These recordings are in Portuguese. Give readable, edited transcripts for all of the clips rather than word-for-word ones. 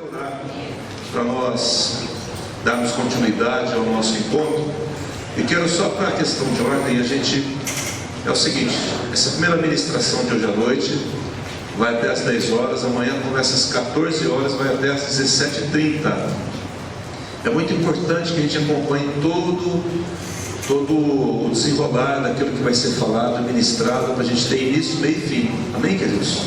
orar para nós darmos continuidade ao nosso encontro. E quero só para a questão de ordem, é o seguinte: essa primeira ministração de hoje à noite vai até às 10 horas, amanhã começa às 14 horas, vai até às 17h30. É muito importante que a gente acompanhe todo o desenrolar daquilo que vai ser falado, ministrado, para a gente ter início, meio e fim. Amém, queridos?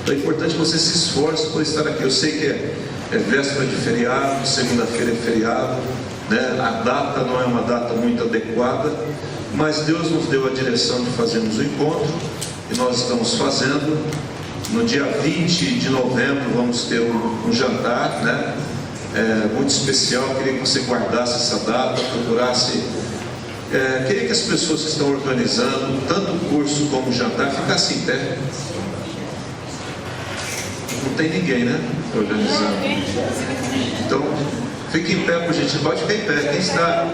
Então é importante que você se esforce por estar aqui. Eu sei que é véspera de feriado, segunda-feira é feriado, né? A data não é uma data muito adequada, mas Deus nos deu a direção de fazermos o encontro, e nós estamos fazendo. No dia 20 de novembro vamos ter um jantar, né? Muito especial. Eu queria que você guardasse essa data, procurasse. Queria que as pessoas que estão organizando tanto o curso como o jantar ficassem em pé. Não tem ninguém, né? Organizando. Então, fique em pé, por gentileza. Pode ficar em pé. Quem está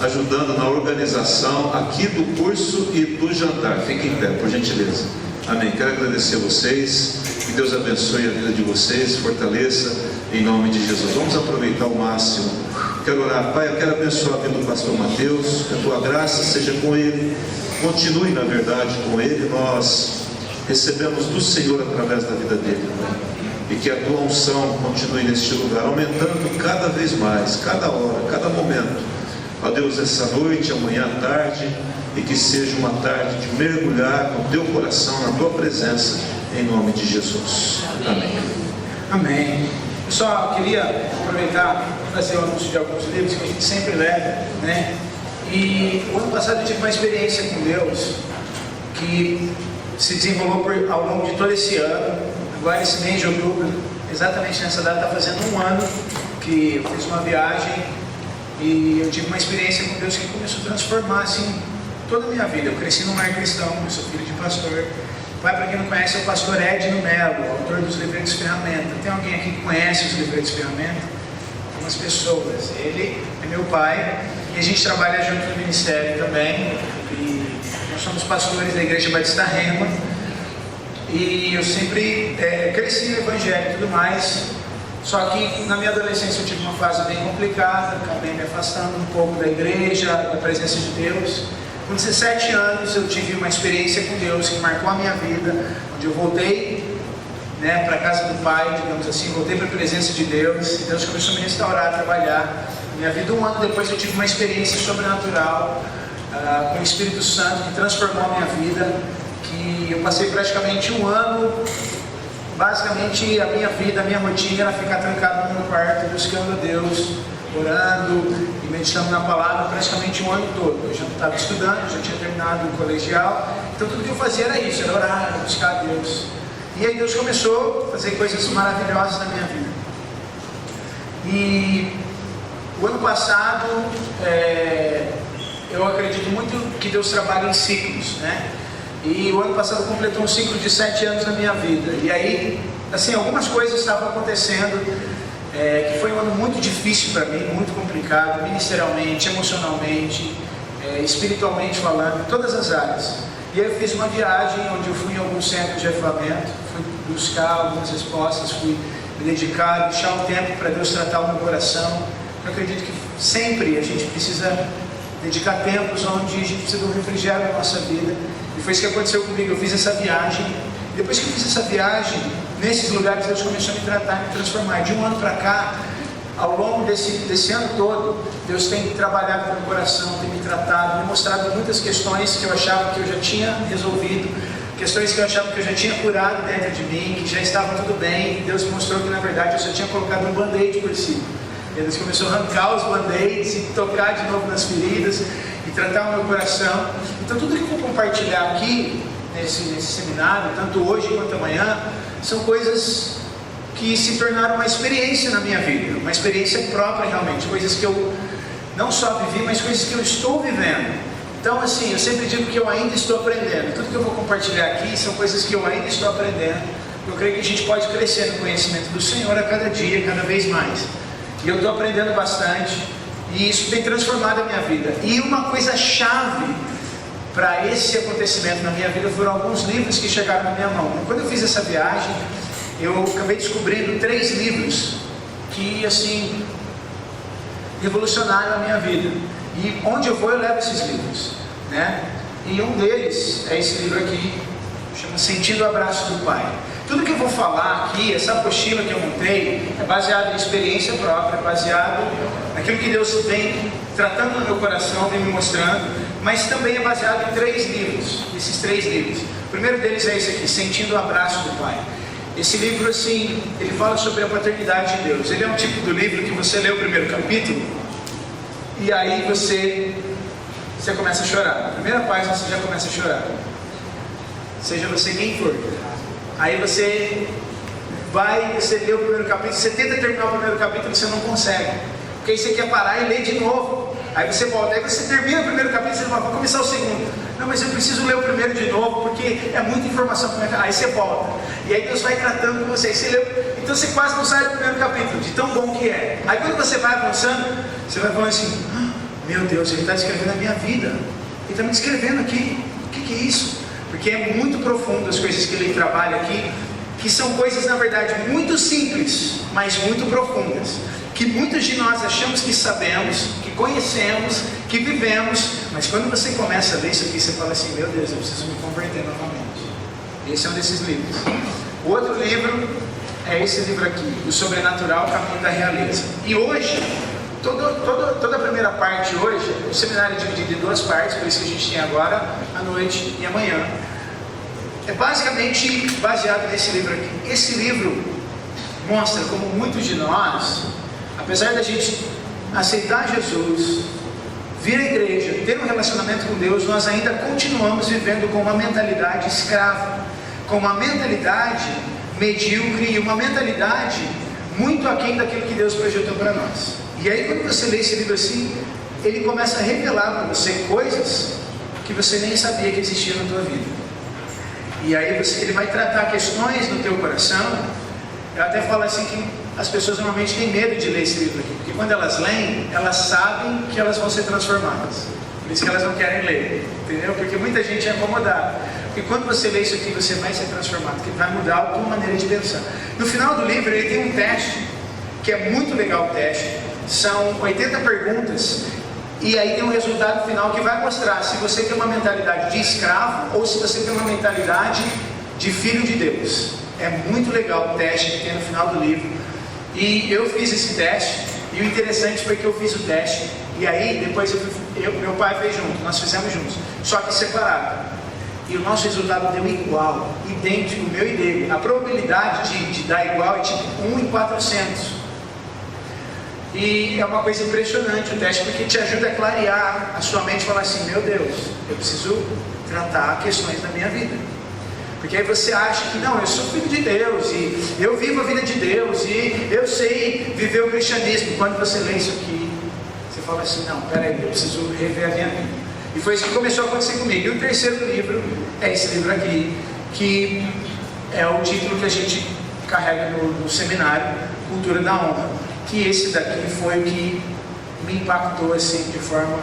ajudando na organização aqui do curso e do jantar, fique em pé, por gentileza. Amém. Quero agradecer a vocês. Que Deus abençoe a vida de vocês, fortaleça em nome de Jesus. Vamos aproveitar ao máximo. Quero orar. Pai, eu quero abençoar a vida do pastor Mateus, que a tua graça seja com ele, continue na verdade com ele. Nós recebemos do Senhor através da vida dele, e que a tua unção continue neste lugar, aumentando cada vez mais, cada hora, cada momento. Ó Deus, essa noite, amanhã à tarde, e que seja uma tarde de mergulhar no teu coração, na tua presença, em nome de Jesus. Amém. Amém. Eu só queria aproveitar para fazer o anúncio de alguns livros que a gente sempre leva, né? E o ano passado eu tive uma experiência com Deus que se desenrolou ao longo de todo esse ano. Agora, esse mês de outubro, exatamente nessa data, está fazendo um ano que eu fiz uma viagem e eu tive uma experiência com Deus que começou a transformar assim toda a minha vida. Eu cresci num lar cristão, eu sou filho de pastor. Pai, para quem não conhece, é o pastor Edno Melo, autor dos Livretos Ferramenta. Tem alguém aqui que conhece os Livretos Ferramenta? Algumas pessoas. Ele é meu pai e a gente trabalha junto no ministério também. E nós somos pastores da Igreja Batista Rema. E eu sempre cresci no Evangelho e tudo mais. Só que na minha adolescência eu tive uma fase bem complicada, acabei me afastando um pouco da igreja, da presença de Deus. Com 17 anos eu tive uma experiência com Deus que marcou a minha vida, onde eu voltei, né, para a casa do Pai, digamos assim, voltei para a presença de Deus, e Deus começou a me restaurar, a trabalhar. Minha vida, um ano depois eu tive uma experiência sobrenatural com o Espírito Santo, que transformou a minha vida, que eu passei praticamente um ano, basicamente a minha vida, a minha rotina era ficar trancado no meu quarto, buscando a Deus, orando e meditando na palavra praticamente um ano todo. Eu já estava estudando, já tinha terminado o colegial, então tudo que eu fazia era isso, era orar, era buscar a Deus. E aí Deus começou a fazer coisas maravilhosas na minha vida. E o ano passado, eu acredito muito que Deus trabalha em ciclos, né? E o ano passado completou um ciclo de 7 anos na minha vida. E aí, assim, algumas coisas estavam acontecendo, que foi um ano muito difícil para mim, muito complicado, ministerialmente, emocionalmente, espiritualmente falando, em todas as áreas. E aí eu fiz uma viagem onde eu fui em alguns centros de avivamento, fui buscar algumas respostas, fui me dedicar, deixar um tempo para Deus tratar o meu coração. Eu acredito que sempre a gente precisa dedicar tempos onde a gente precisa de um refrigério na nossa vida. E foi isso que aconteceu comigo. Eu fiz essa viagem. Depois que eu fiz essa viagem, nesses lugares Deus começou a me tratar e me transformar. De um ano para cá, ao longo desse ano todo, Deus tem trabalhado com o meu coração, tem me tratado, me mostrado muitas questões que eu achava que eu já tinha resolvido, questões que eu achava que eu já tinha curado dentro de mim, que já estava tudo bem. E Deus me mostrou que na verdade eu só tinha colocado um band-aid por cima. E Deus começou a arrancar os band-aids e tocar de novo nas feridas e tratar o meu coração. Então tudo que eu vou compartilhar aqui nesse seminário, tanto hoje quanto amanhã, são coisas que se tornaram uma experiência na minha vida, uma experiência própria realmente, coisas que eu não só vivi, mas coisas que eu estou vivendo. Então assim, eu sempre digo que eu ainda estou aprendendo. Tudo que eu vou compartilhar aqui são coisas que eu ainda estou aprendendo. Eu creio que a gente pode crescer no conhecimento do Senhor a cada dia, cada vez mais. E eu estou aprendendo bastante, e isso tem transformado a minha vida. E uma coisa chave para esse acontecimento na minha vida foram alguns livros que chegaram na minha mão. Quando eu fiz essa viagem, eu acabei descobrindo 3 livros que assim revolucionaram a minha vida. E onde eu vou eu levo esses livros, né? E um deles é esse livro aqui, chama Sentindo o Abraço do Pai. Tudo que eu vou falar aqui, essa apostila que eu montei, é baseado em experiência própria, baseado naquilo que Deus vem tratando no meu coração, vem me mostrando, mas também é baseado em 3 livros, esses 3 livros. O primeiro deles é esse aqui, Sentindo o Abraço do Pai. Esse livro, assim, ele fala sobre a paternidade de Deus. Ele é um tipo do livro que você lê o primeiro capítulo e aí você começa a chorar. Na primeira página você já começa a chorar. Seja você quem for. Aí você lê o primeiro capítulo, você tenta terminar o primeiro capítulo e você não consegue. Porque aí você quer parar e ler de novo. Aí você volta, aí você termina o primeiro capítulo e você fala, vou começar o segundo. Não, mas eu preciso ler o primeiro de novo, porque é muita informação. Aí você volta. E aí Deus vai tratando com você. Aí você lê, então você quase não sai do primeiro capítulo, de tão bom que é. Aí quando você vai avançando, você vai falando assim, meu Deus, ele está descrevendo a minha vida. Ele está me descrevendo aqui. O que é isso? Porque é muito profundo as coisas que ele trabalha aqui, que são coisas, na verdade, muito simples, mas muito profundas. Que muitos de nós achamos que sabemos, que conhecemos, que vivemos, mas quando você começa a ler isso aqui, você fala assim, meu Deus, eu preciso me converter novamente. Esse é um desses livros. O outro livro é esse livro aqui, O Sobrenatural, Caminho da Realeza. E hoje, toda a primeira parte hoje, o seminário é dividido em 2 partes, por isso que a gente tem agora, à noite e amanhã. É basicamente baseado nesse livro aqui. Esse livro mostra como muitos de nós, apesar da gente aceitar Jesus, vir à igreja, ter um relacionamento com Deus, nós ainda continuamos vivendo com uma mentalidade escrava, com uma mentalidade medíocre e uma mentalidade muito aquém daquilo que Deus projetou para nós. E aí quando você lê esse livro assim, ele começa a revelar para você coisas que você nem sabia que existiam na tua vida. E aí ele vai tratar questões no teu coração. Eu até falo assim que as pessoas normalmente têm medo de ler esse livro aqui, porque quando elas leem, elas sabem que elas vão ser transformadas. Por isso que elas não querem ler, entendeu? Porque muita gente é acomodada. Porque quando você lê isso aqui, você vai ser transformado, porque vai mudar a tua maneira de pensar. No final do livro, ele tem um teste, que é muito legal o teste. São 80 perguntas, e aí tem um resultado final que vai mostrar se você tem uma mentalidade de escravo ou se você tem uma mentalidade de filho de Deus. É muito legal o teste que tem no final do livro. E eu fiz esse teste, e o interessante foi que eu fiz o teste, e aí depois meu pai fez junto, nós fizemos juntos, só que separado. E o nosso resultado deu igual, idêntico, o meu e dele. A probabilidade de dar igual é tipo 1 em 400. E é uma coisa impressionante o teste, porque te ajuda a clarear a sua mente e falar assim, meu Deus, eu preciso tratar questões da minha vida. Porque aí você acha que não, eu sou filho de Deus, e eu vivo a vida de Deus, e eu sei viver o cristianismo. Quando você lê isso aqui, você fala assim, não, peraí, eu preciso rever a minha vida. E foi isso que começou a acontecer comigo. E o terceiro livro é esse livro aqui, que é o título que a gente carrega no seminário, Cultura da Honra. Que esse daqui foi o que me impactou assim de forma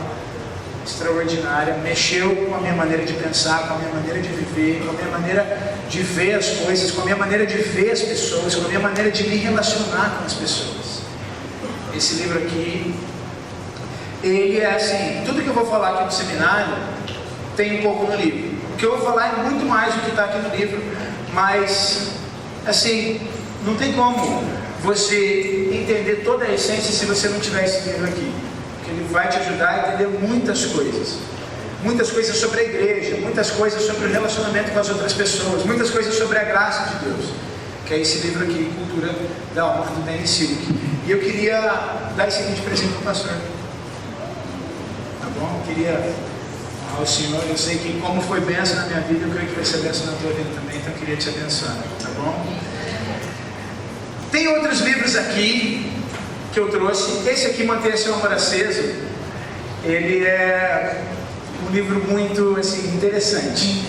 extraordinária, mexeu com a minha maneira de pensar, com a minha maneira de viver, com a minha maneira de ver as coisas, com a minha maneira de ver as pessoas, com a minha maneira de me relacionar com as pessoas. Esse livro aqui, ele é assim, tudo que eu vou falar aqui no seminário tem um pouco no livro. O que eu vou falar é muito mais do que está aqui no livro, mas assim, não tem como você entender toda a essência se você não tiver esse livro aqui. Porque ele vai te ajudar a entender muitas coisas sobre a igreja, muitas coisas sobre o relacionamento com as outras pessoas, muitas coisas sobre a graça de Deus, que é esse livro aqui, Cultura da Honra, do Dennis Silk. E eu queria dar esse seguinte presente para o pastor. Tá bom? Eu queria ao Senhor, eu sei que como foi bênção na minha vida, eu creio que vai ser bênção na tua vida também, então eu queria te abençoar, tá bom? Tem outros livros aqui que eu trouxe. Esse aqui, Mantenha Seu Amor Aceso, ele é um livro muito assim, interessante.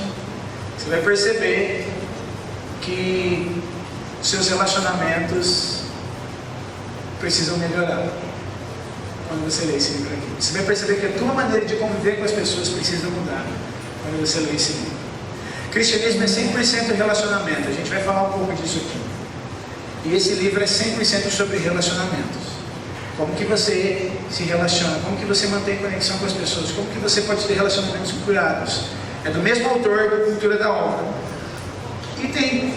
Você vai perceber que seus relacionamentos precisam melhorar quando você lê esse livro aqui. Você vai perceber que a tua maneira de conviver com as pessoas precisa mudar quando você lê esse livro. Cristianismo é 100% relacionamento. A gente vai falar um pouco disso aqui. E esse livro é 100% sobre relacionamentos. Como que você se relaciona, como que você mantém conexão com as pessoas, como que você pode ter relacionamentos curados. É do mesmo autor da Cultura da Honra. E tem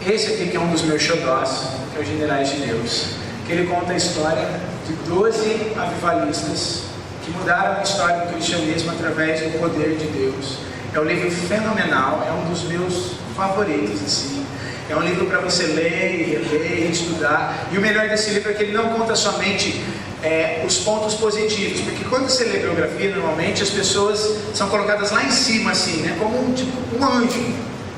esse aqui que é um dos meus xodós, que é o Generais de Deus, que ele conta a história de 12 avivalistas que mudaram a história do cristianismo através do poder de Deus. É um livro fenomenal, é um dos meus favoritos, assim. É um livro para você ler e reler e estudar. E o melhor desse livro é que ele não conta somente os pontos positivos, porque quando você lê biografia, normalmente as pessoas são colocadas lá em cima, assim, né, como um anjo.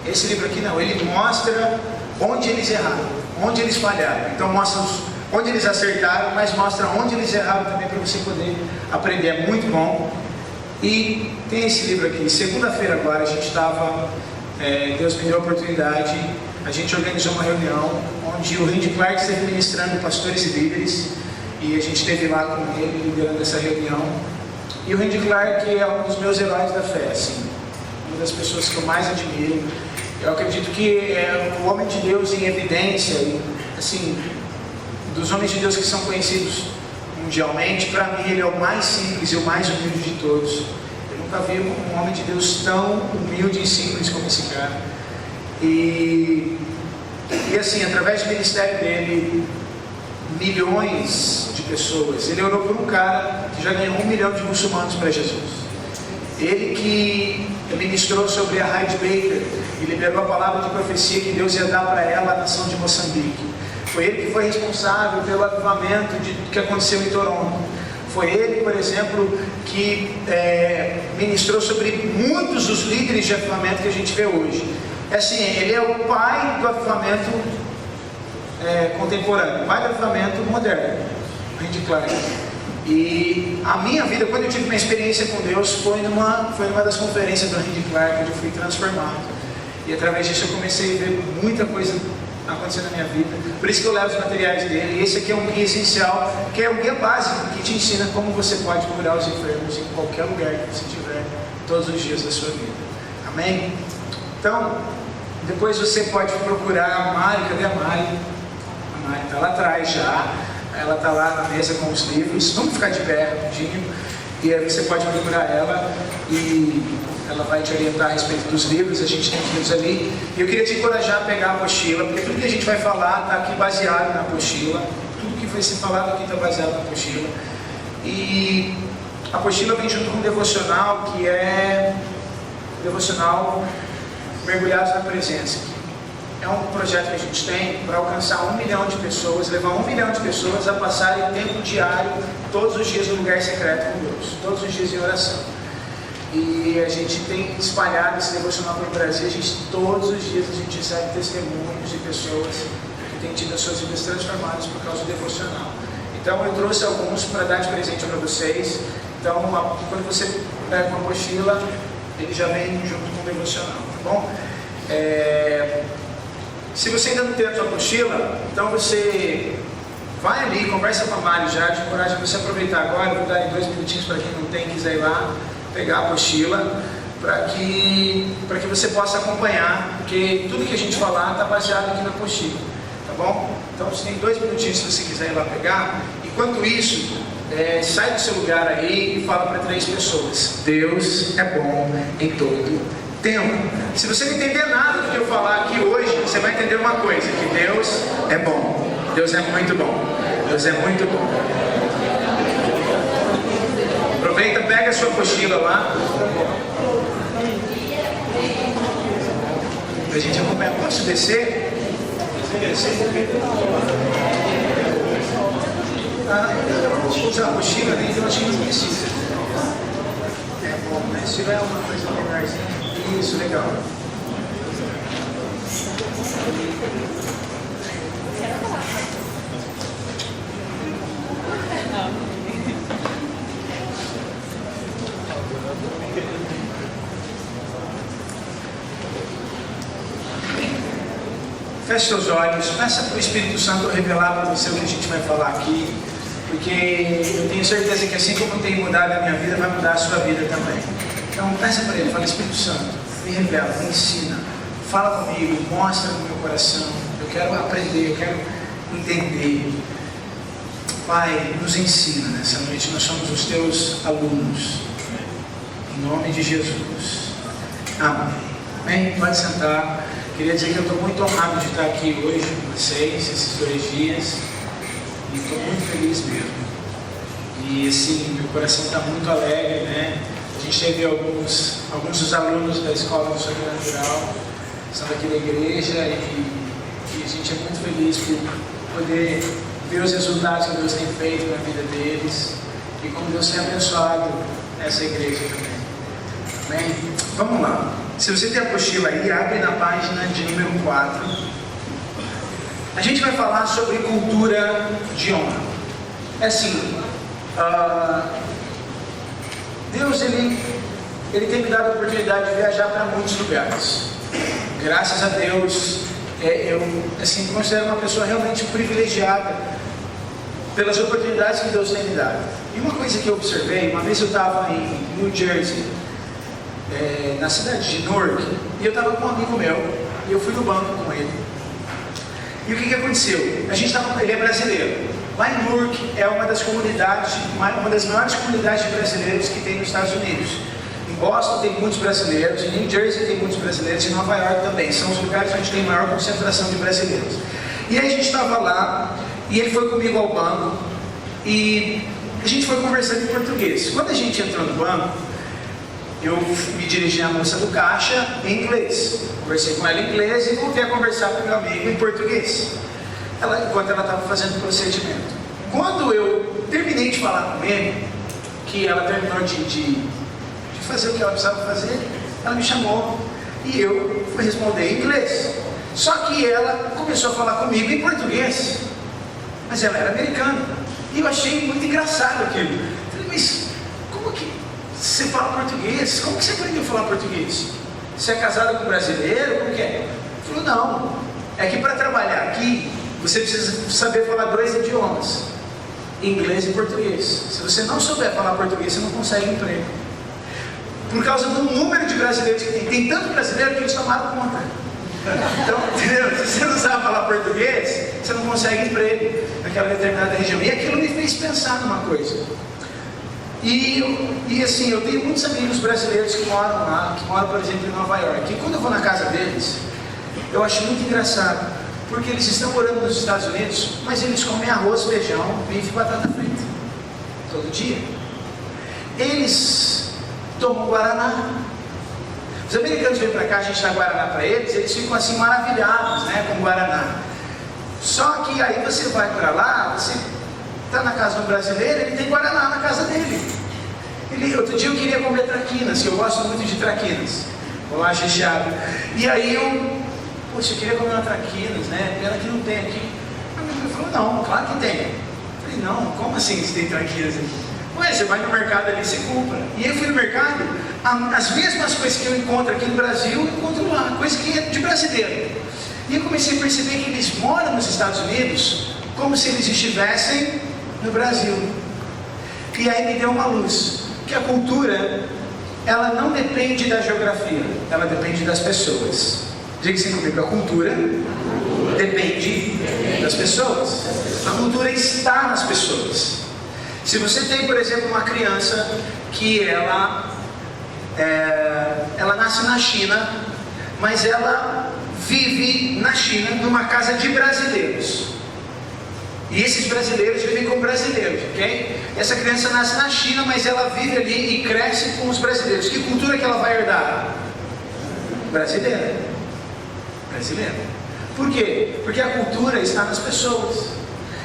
Esse livro aqui não, ele mostra onde eles erraram, onde eles falharam. Então mostra onde eles acertaram, mas mostra onde eles erraram também para você poder aprender. É muito bom. E tem esse livro aqui. Segunda-feira agora a gente estava, Deus me deu a oportunidade, a gente organizou uma reunião onde o Randy Clark esteve ministrando pastores e líderes, e a gente esteve lá com ele liderando essa reunião. E o Randy Clark é um dos meus heróis da fé, assim, uma das pessoas que eu mais admiro. Eu acredito que é o homem de Deus em evidência, e, assim, dos homens de Deus que são conhecidos mundialmente, para mim ele é o mais simples e o mais humilde de todos. Eu nunca vi um homem de Deus tão humilde e simples como esse cara. E assim, através do ministério dele, milhões de pessoas. Ele orou por um cara que já ganhou 1 milhão de muçulmanos para Jesus. Ele que ministrou sobre a Heidi Baker e liberou a palavra de profecia que Deus ia dar para ela a nação de Moçambique. Foi ele que foi responsável pelo avivamento que aconteceu em Toronto. Foi ele, por exemplo, que ministrou sobre muitos dos líderes de avivamento que a gente vê hoje. Assim, ele é o pai do avivamento contemporâneo, o pai do avivamento moderno, Randy Clark. E a minha vida, quando eu tive uma experiência com Deus, foi numa das conferências do Randy Clark, onde eu fui transformado. E através disso eu comecei a ver muita coisa acontecendo na minha vida. Por isso que eu levo os materiais dele. E esse aqui é um guia essencial, que é um guia básico, que te ensina como você pode curar os enfermos em qualquer lugar que você estiver, todos os dias da sua vida. Amém? Então, depois você pode procurar a Mari. Cadê a Mari? A Mari está lá atrás já. Ela está lá na mesa com os livros. Vamos ficar de pé rapidinho. E aí você pode procurar ela e ela vai te orientar a respeito dos livros. A gente tem os livros ali. E eu queria te encorajar a pegar a apostila, porque tudo que a gente vai falar está aqui baseado na apostila. Tudo que foi se falado aqui está baseado na apostila. E a apostila vem junto com um devocional, que é devocional Mergulhados na Presença. É um projeto que a gente tem para alcançar 1 milhão de pessoas, levar 1 milhão de pessoas a passarem tempo diário, todos os dias no lugar secreto com Deus, todos os dias em oração. E a gente tem espalhado esse devocional pelo Brasil. Todos os dias a gente recebe testemunhos de pessoas que têm tido as suas vidas transformadas por causa do devocional. Então eu trouxe alguns para dar de presente para vocês. Então quando você pega uma mochila, ele já vem junto com o devocional, tá bom? Se você ainda não tem a sua mochila, então você vai ali, conversa com a Mari já, te encorajo a você aproveitar agora. Eu vou dar 2 minutinhos para quem não tem, quiser ir lá pegar a apostila, para que você possa acompanhar, porque tudo que a gente falar está baseado aqui na apostila, tá bom? Então você tem 2 minutinhos se você quiser ir lá pegar. Enquanto isso, sai do seu lugar aí e fala para 3 pessoas: Deus é bom em todo tempo. Se você não entender nada do que eu falar aqui hoje, você vai entender uma coisa: que Deus é bom. Deus é muito bom. Deus é muito bom. Aproveita, pega a sua apostila lá. A gente acompanha. Posso descer? Deixa eu usar a apostila, né? Então acho que não precisa. É bom, né? Se tiver uma coisa menorzinha. Isso, legal. Feche seus olhos, peça para o Espírito Santo revelar para você o que a gente vai falar aqui, porque eu tenho certeza que assim como tem mudado a minha vida, vai mudar a sua vida também. Então peça para Ele, fala: Espírito Santo, me revela, me ensina, fala comigo, mostra no meu coração. eu quero aprender, eu quero entender. Pai, nos ensina nessa noite, nós somos os teus alunos, em nome de Jesus, amém. Amém? Pode sentar. Queria dizer que eu estou muito honrado de estar aqui hoje com vocês, esses 2 dias, e estou muito feliz mesmo. E assim, meu coração está muito alegre, né? A gente teve alguns dos alunos da escola do Sobrenatural, são daqui da igreja, e a gente é muito feliz por poder ver os resultados que Deus tem feito na vida deles e como Deus tem abençoado essa igreja também. Amém? Vamos lá. Se você tem a apostila aí, abre na página de número 4. A gente vai falar sobre cultura de honra. É assim, Deus ele tem me dado a oportunidade de viajar para muitos lugares. Graças a Deus, eu assim, me considero uma pessoa realmente privilegiada pelas oportunidades que Deus tem me dado. E uma coisa que eu observei, uma vez eu estava em New Jersey, na cidade de Newark, e eu estava com um amigo meu, e eu fui no banco com ele. E o que aconteceu? Ele é brasileiro. Lá em Newark é uma das maiores comunidades de brasileiros que tem nos Estados Unidos. Em Boston tem muitos brasileiros, em New Jersey tem muitos brasileiros, em Nova York também. São os lugares onde tem maior concentração de brasileiros. E aí a gente estava lá, e ele foi comigo ao banco, e a gente foi conversando em português. Quando a gente entrou no banco, eu me dirigi à moça do caixa em inglês. Conversei com ela em inglês e voltei a conversar com meu amigo em português. Enquanto ela estava fazendo o procedimento. Quando eu terminei de falar com ele, que ela terminou de fazer o que ela precisava fazer, ela me chamou e eu fui responder em inglês. Só que ela começou a falar comigo em português, mas ela era americana. E eu achei muito engraçado aquilo. Eu falei, mas como que você fala português? Como que você aprendeu a falar português? Você é casado com um brasileiro? Como que é? Ele falou, não, é que para trabalhar aqui, você precisa saber falar 2 idiomas, inglês e português. Se você não souber falar português, você não consegue emprego. Por causa do número de brasileiros que tem tanto brasileiro que eles tomaram conta. Então, entendeu? Se você não sabe falar português, você não consegue emprego naquela determinada região. E aquilo me fez pensar numa coisa. E assim, eu tenho muitos amigos brasileiros que moram lá, que moram, por exemplo, em Nova York. E quando eu vou na casa deles, eu acho muito engraçado, porque eles estão morando nos Estados Unidos, mas eles comem arroz, feijão, bife e batata frita, todo dia. Eles tomam Guaraná. Os americanos vêm para cá, a gente dá Guaraná para eles ficam assim maravilhados, né, com Guaraná. Só que aí você vai para lá, você está na casa do brasileiro, ele tem Guaraná na casa dele. Outro dia eu queria comer traquinas, eu gosto muito de traquinas, bolacha recheada. E aí poxa, eu queria comer uma traquinas, né? Pena que não tem aqui. A minha mãe falou, não, claro que tem. Eu falei, não, como assim você tem traquinas aqui? Ué, você vai no mercado ali e você compra. E eu fui no mercado, as mesmas coisas que eu encontro aqui no Brasil, eu encontro lá, coisa que é de brasileiro. E eu comecei a perceber que eles moram nos Estados Unidos como se eles estivessem no Brasil. E aí me deu uma luz, que a cultura, ela não depende da geografia, ela depende das pessoas. Diga assim comigo, a cultura depende das pessoas. A cultura está nas pessoas. Se você tem, por exemplo, uma criança que ela nasce na China, mas ela vive na China numa casa de brasileiros. E esses brasileiros vivem com brasileiros, ok? Essa criança nasce na China, mas ela vive ali e cresce com os brasileiros. Que cultura que ela vai herdar? Brasileira. Brasileira. Por quê? Porque a cultura está nas pessoas.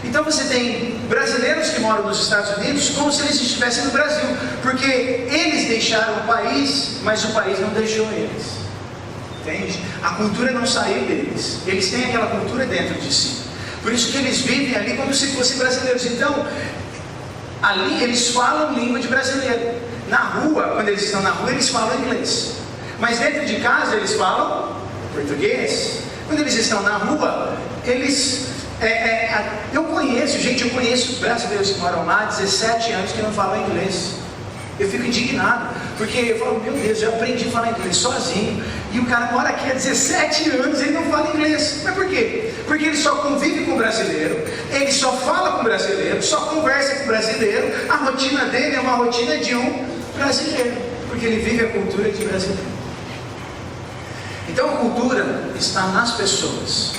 Então você tem brasileiros que moram nos Estados Unidos como se eles estivessem no Brasil, porque eles deixaram o país, mas o país não deixou eles. Entende? A cultura não saiu deles. Eles têm aquela cultura dentro de si. Por isso que eles vivem ali como se fossem brasileiros. Então, ali eles falam língua de brasileiro. Na rua, quando eles estão na rua, eles falam inglês. Mas dentro de casa eles falam português. Quando eles estão na rua, eles... eu conheço brasileiros que moram lá há 17 anos que não falam inglês. Eu fico indignado, porque eu falo, meu Deus, eu aprendi a falar inglês sozinho. E o cara mora aqui há 17 anos e ele não fala inglês. Mas por quê? Porque ele só convive com brasileiro, ele só fala com brasileiro, só conversa com brasileiro. A rotina dele é uma rotina de um brasileiro, porque ele vive a cultura de brasileiro. Então a cultura está nas pessoas.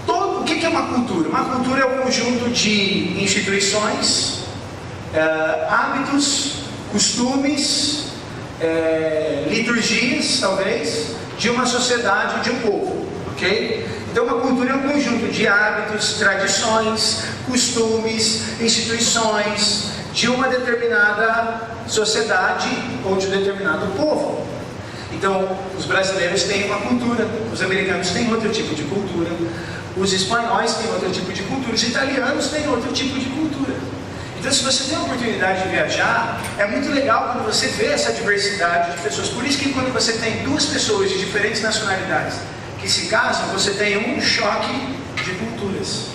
O que é uma cultura? Uma cultura é um conjunto de instituições, hábitos, costumes, liturgias, talvez, de uma sociedade, de um povo, ok? Então uma cultura é um conjunto de hábitos, tradições, costumes, instituições de uma determinada sociedade ou de um determinado povo. Então os brasileiros têm uma cultura, os americanos têm outro tipo de cultura, os espanhóis têm outro tipo de cultura, os italianos têm outro tipo de cultura. Então, se você tem a oportunidade de viajar, é muito legal quando você vê essa diversidade de pessoas. Por isso que quando você tem duas pessoas de diferentes nacionalidades que se casam, você tem um choque de culturas.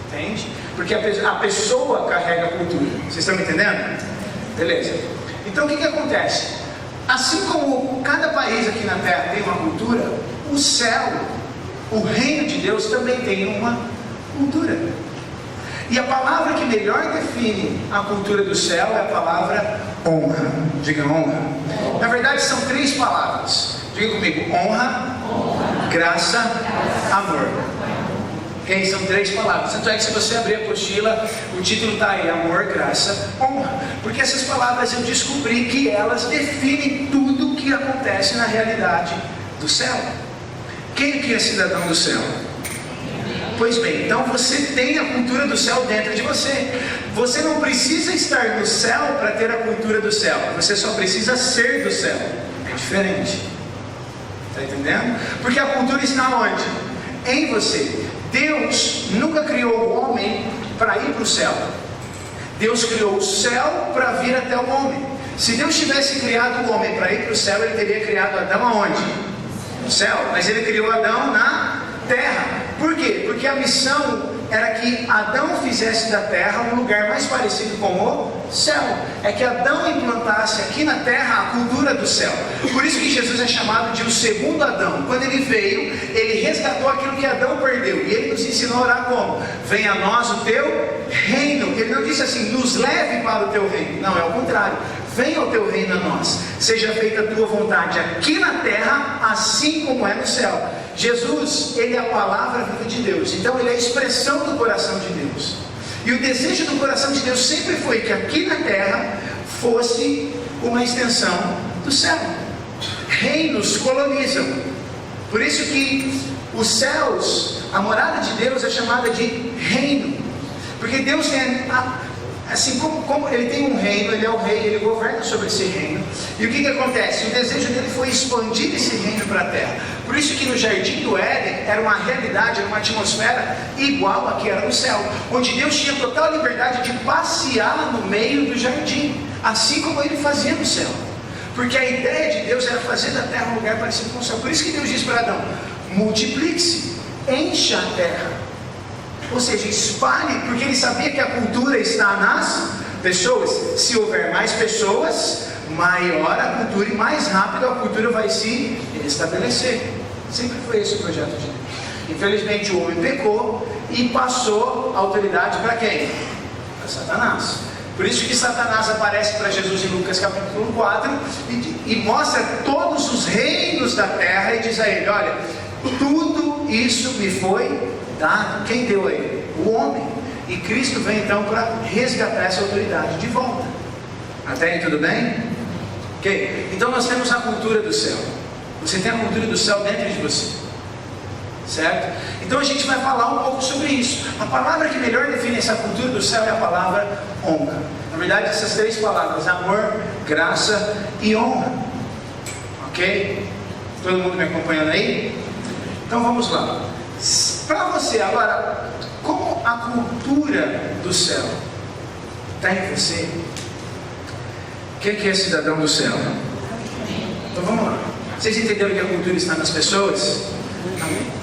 Entende? Porque a pessoa carrega a cultura. Vocês estão me entendendo? Beleza. Então, o que acontece? Assim como cada país aqui na Terra tem uma cultura, o céu, o reino de Deus também tem uma cultura. E a palavra que melhor define a cultura do céu é a palavra honra. Diga honra. Na verdade são 3 palavras. Diga comigo: honra, graça, amor. Ok? São 3 palavras. Tanto é que se você abrir a apostila, o título está aí: amor, graça, honra. Porque essas palavras eu descobri que elas definem tudo o que acontece na realidade do céu. Quem aqui é cidadão do céu? Pois bem, então você tem a cultura do céu dentro de você. Você não precisa estar no céu para ter a cultura do céu. Você só precisa ser do céu. É diferente. Está entendendo? Porque a cultura está onde? Em você. Deus nunca criou o homem para ir para o céu. Deus criou o céu para vir até o homem. Se Deus tivesse criado o homem para ir para o céu, Ele teria criado Adão aonde? No céu. Mas Ele criou Adão na terra. Por quê? Porque a missão era que Adão fizesse da terra um lugar mais parecido com o céu. É que Adão implantasse aqui na terra a cultura do céu. Por isso que Jesus é chamado de o segundo Adão. Quando ele veio, ele resgatou aquilo que Adão perdeu. E ele nos ensinou a orar como? Venha a nós o teu reino. Ele não disse assim: nos leve para o teu reino. Não, é o contrário. Venha o teu reino a nós. Seja feita a tua vontade aqui na terra, assim como é no céu. Jesus, Ele é a palavra viva de Deus. Então Ele é a expressão do coração de Deus. E o desejo do coração de Deus sempre foi que aqui na terra fosse uma extensão do céu. Reinos colonizam. Por isso que os céus, a morada de Deus é chamada de reino. Porque Deus tem, assim como Ele tem um reino, Ele é o rei, Ele governa sobre esse reino. E o que acontece? O desejo dele foi expandir esse reino para a terra. Por isso que no Jardim do Éden era uma realidade, era uma atmosfera igual a que era no céu, onde Deus tinha total liberdade de passear no meio do jardim, assim como Ele fazia no céu. Porque a ideia de Deus era fazer da terra um lugar parecido com o céu. Por isso que Deus disse para Adão: multiplique-se, encha a terra. Ou seja, espalhe, porque Ele sabia que a cultura está nas pessoas. Se houver mais pessoas, maior a cultura e mais rápido a cultura vai se estabelecer. Sempre foi esse o projeto de Deus. Infelizmente o homem pecou e passou a autoridade para quem? Para Satanás. Por isso que Satanás aparece para Jesus em Lucas capítulo 4 e mostra todos os reinos da terra e diz a ele: olha, tudo isso me foi dado. Quem deu a ele? O homem. E Cristo vem então para resgatar essa autoridade de volta. Até aí tudo bem? Ok? Então nós temos a cultura do céu. Você tem a cultura do céu dentro de você. Certo? Então a gente vai falar um pouco sobre isso. A palavra que melhor define essa cultura do céu é a palavra honra. Na verdade, essas 3 palavras: amor, graça e honra. Ok? Todo mundo me acompanhando aí? Então vamos lá. Para você agora, como a cultura do céu está em você? Quem que é cidadão do céu? Então vamos lá. Vocês entenderam que a cultura está nas pessoas? Amém?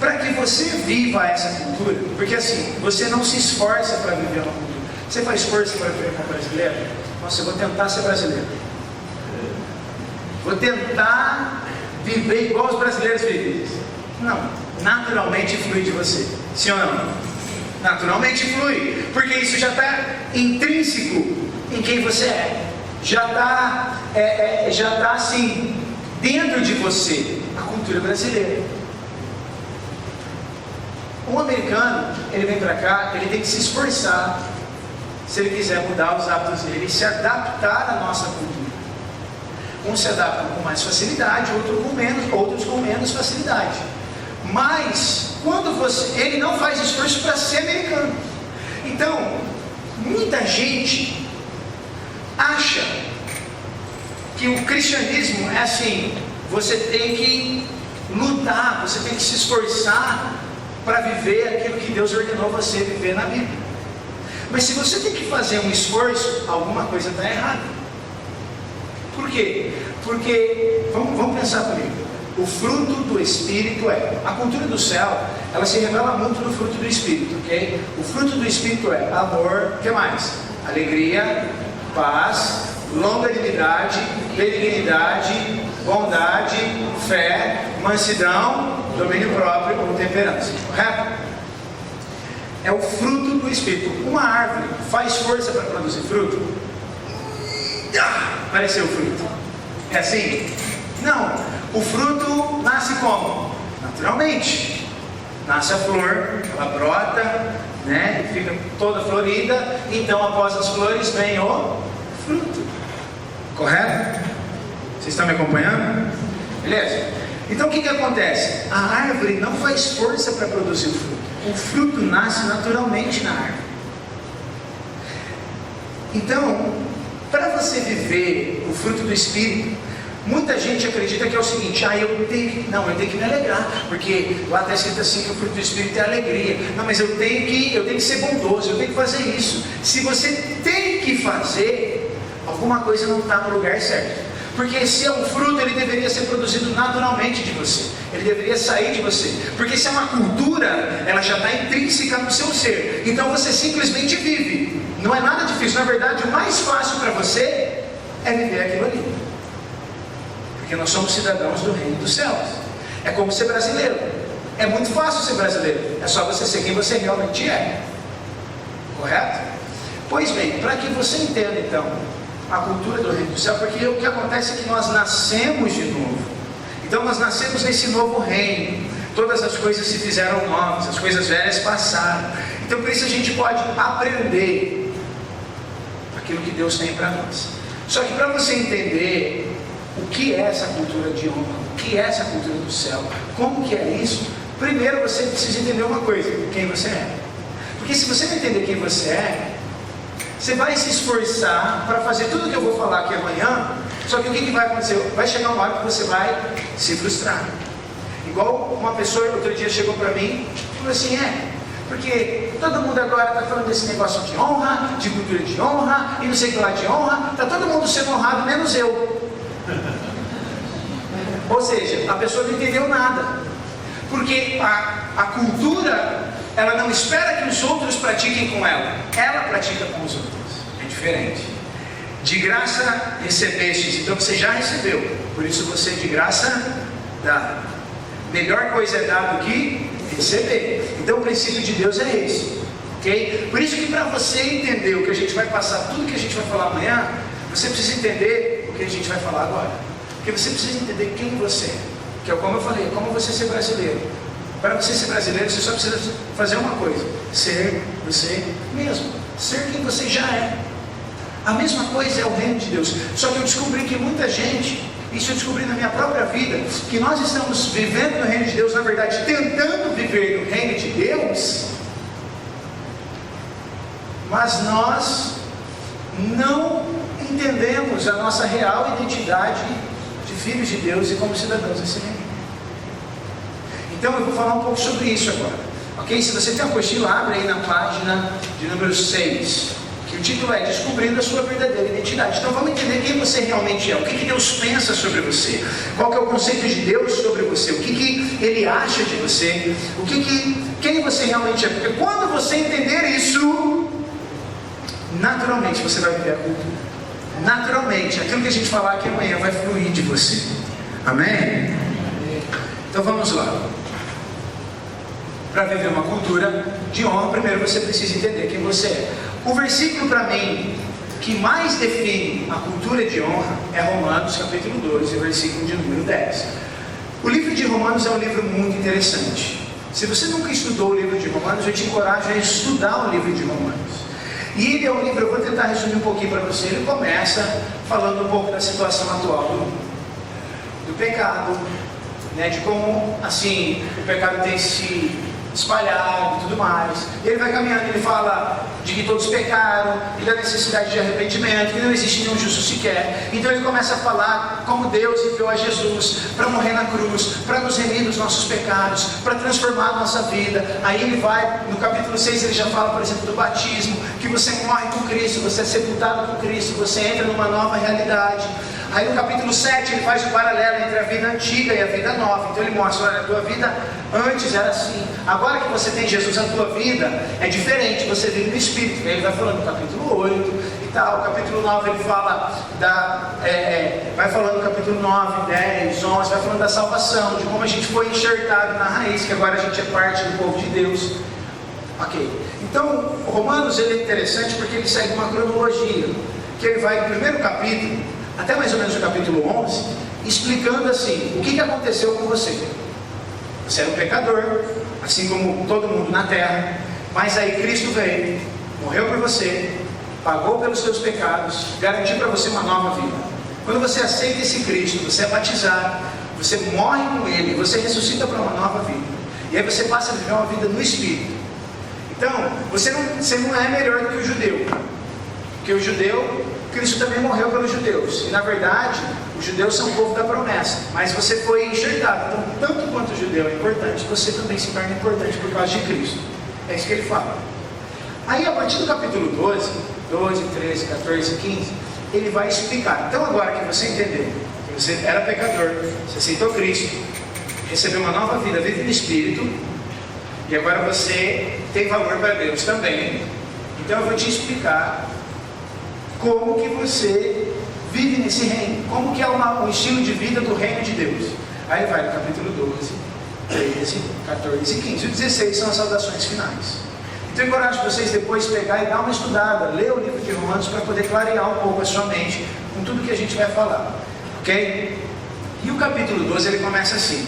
Para que você viva essa cultura, porque assim, você não se esforça para viver uma cultura. Você faz força para viver como brasileiro? Nossa, eu vou tentar ser brasileiro. vou tentar viver igual os brasileiros vivem. Não, naturalmente flui de você, sim ou não? Naturalmente flui, porque isso já está intrínseco em quem você é, já está assim, dentro de você, a cultura brasileira. Um americano, ele vem para cá, ele tem que se esforçar, se ele quiser mudar os hábitos dele e se adaptar à nossa cultura. Uns se adaptam com mais facilidade, outros com menos facilidade. Mas, ele não faz esforço para ser americano. Então, muita gente acha que o cristianismo é assim, você tem que lutar, você tem que se esforçar para viver aquilo que Deus ordenou você viver na Bíblia. Mas se você tem que fazer um esforço, alguma coisa está errada. Por quê? Porque, vamos pensar comigo, o fruto do Espírito a cultura do céu, ela se revela muito no fruto do Espírito, ok? O fruto do Espírito é amor, o que mais? Alegria, paz, longanimidade, benignidade, bondade, fé, mansidão, domínio próprio ou temperança, correto? É o fruto do Espírito. Uma árvore faz força para produzir fruto? Apareceu o fruto. É assim? Não. O fruto nasce como? Naturalmente. Nasce a flor, ela brota, né? Fica toda florida. Então, após as flores, vem o fruto. Correto? Vocês estão me acompanhando? Beleza? Então, o que acontece? A árvore não faz força para produzir o fruto. O fruto nasce naturalmente na árvore. Então, para você viver o fruto do Espírito, muita gente acredita que é o seguinte: eu tenho que me alegrar, porque lá está escrito assim que o fruto do Espírito é alegria. Não, mas eu tenho que ser bondoso, eu tenho que fazer isso. Se você tem que fazer, alguma coisa não está no lugar certo. Porque se é um fruto, ele deveria ser produzido naturalmente de você. Ele deveria sair de você. Porque se é uma cultura, ela já está intrínseca no seu ser. Então você simplesmente vive. Não é nada difícil. Na verdade, o mais fácil para você é viver aquilo ali. Porque nós somos cidadãos do reino dos céus. É como ser brasileiro. É muito fácil ser brasileiro. É só você ser quem você realmente é. Correto? Pois bem, para que você entenda então a cultura do reino do céu, porque o que acontece é que nós nascemos de novo. Então nós nascemos nesse novo reino. Todas as coisas se fizeram novas, as coisas velhas passaram. Então por isso a gente pode aprender aquilo que Deus tem para nós. Só que para você entender o que é essa cultura de honra, o que é essa cultura do céu, como que é isso, primeiro você precisa entender uma coisa: quem você é. Porque se você não entender quem você é, você vai se esforçar para fazer tudo o que eu vou falar aqui amanhã. Só que o que vai acontecer? Vai chegar uma hora que você vai se frustrar. Igual uma pessoa outro dia chegou para mim e falou assim: porque todo mundo agora está falando desse negócio de honra, de cultura de honra, e não sei o que lá de honra, está todo mundo sendo honrado, menos eu. Ou seja, a pessoa não entendeu nada. Porque a cultura, ela não espera que os outros pratiquem com ela pratica com os outros. É diferente. De graça recebestes, então você já recebeu, por isso você de graça dá. Melhor coisa é dar do que receber. Então o princípio de Deus é esse, ok? Por isso que para você entender o que a gente vai passar, tudo que a gente vai falar amanhã, você precisa entender o que a gente vai falar agora. Porque você precisa entender quem você é, que é como eu falei, como você ser brasileiro. Para você ser brasileiro, você só precisa fazer uma coisa: ser você mesmo, ser quem você já é. A mesma coisa é o reino de Deus. Só que eu descobri que muita gente, isso eu descobri na minha própria vida, que nós estamos vivendo no reino de Deus, na verdade, tentando viver no reino de Deus, mas nós não entendemos a nossa real identidade de filhos de Deus e como cidadãos desse reino. Então eu vou falar um pouco sobre isso agora, ok? Se você tem uma apostila, abre aí na página de número 6, que o título é Descobrindo a Sua Verdadeira Identidade. Então vamos entender quem você realmente é, o que Deus pensa sobre você, qual que é o conceito de Deus sobre você, o que Ele acha de você, quem você realmente é. Porque quando você entender isso, naturalmente você vai viver a cultura. naturalmente, aquilo que a gente falar aqui amanhã vai fluir de você. Amém? Então vamos lá. Para viver uma cultura de honra, primeiro você precisa entender quem você é. O versículo para mim que mais define a cultura de honra é Romanos capítulo 12, versículo de número 10. O livro de Romanos é um livro muito interessante. Se você nunca estudou o livro de Romanos, eu te encorajo a estudar o livro de Romanos. E ele é um livro, eu vou tentar resumir um pouquinho para você. Ele começa falando um pouco da situação atual do pecado, né, de como assim o pecado tem se espalhado e tudo mais. E ele vai caminhando, ele fala de que todos pecaram e da necessidade de arrependimento, que não existe nenhum justo sequer. Então ele começa a falar como Deus enviou a Jesus para morrer na cruz, para nos remir dos nossos pecados, para transformar a nossa vida. Aí ele vai, no capítulo 6 ele já fala, por exemplo, do batismo, que você morre com Cristo, você é sepultado com Cristo, você entra numa nova realidade. Aí no capítulo 7 ele faz o paralelo entre a vida antiga e a vida nova. Então ele mostra, olha, a tua vida antes era assim, agora que você tem Jesus, a tua vida é diferente, você vive no Espírito. Aí ele vai falando no capítulo 8 e tal, o capítulo 9 ele fala vai falando no capítulo 9, 10, 11, vai falando da salvação, de como a gente foi enxertado na raiz, que agora a gente é parte do povo de Deus. Ok, então Romanos ele é interessante porque ele segue uma cronologia, que ele vai no primeiro capítulo até mais ou menos o capítulo 11, explicando assim, o que aconteceu com você. Você era um pecador, assim como todo mundo na terra, mas aí Cristo veio, morreu por você, pagou pelos seus pecados, garantiu para você uma nova vida. Quando você aceita esse Cristo, você é batizado, você morre com Ele, você ressuscita para uma nova vida. E aí você passa a viver uma vida no Espírito. Então, você não é melhor do que o judeu, porque o judeu, Cristo também morreu pelos judeus, e na verdade os judeus são o povo da promessa, mas você foi enxertado. Então tanto quanto o judeu é importante, você também se torna importante por causa de Cristo. É isso que ele fala. Aí a partir do capítulo 12, 13, 14 e 15, ele vai explicar. Então agora que você entendeu que você era pecador, você aceitou Cristo, recebeu uma nova vida, vive no Espírito, e agora você tem valor para Deus também. Então eu vou te explicar como que você vive nesse reino, como que é um estilo de vida do reino de Deus. Aí vai no capítulo 12, 13, 14 e 15. O 16 são as saudações finais. Então eu encorajo vocês depois pegar e dar uma estudada, ler o livro de Romanos para poder clarear um pouco a sua mente com tudo que a gente vai falar, ok? E o capítulo 12 ele começa assim: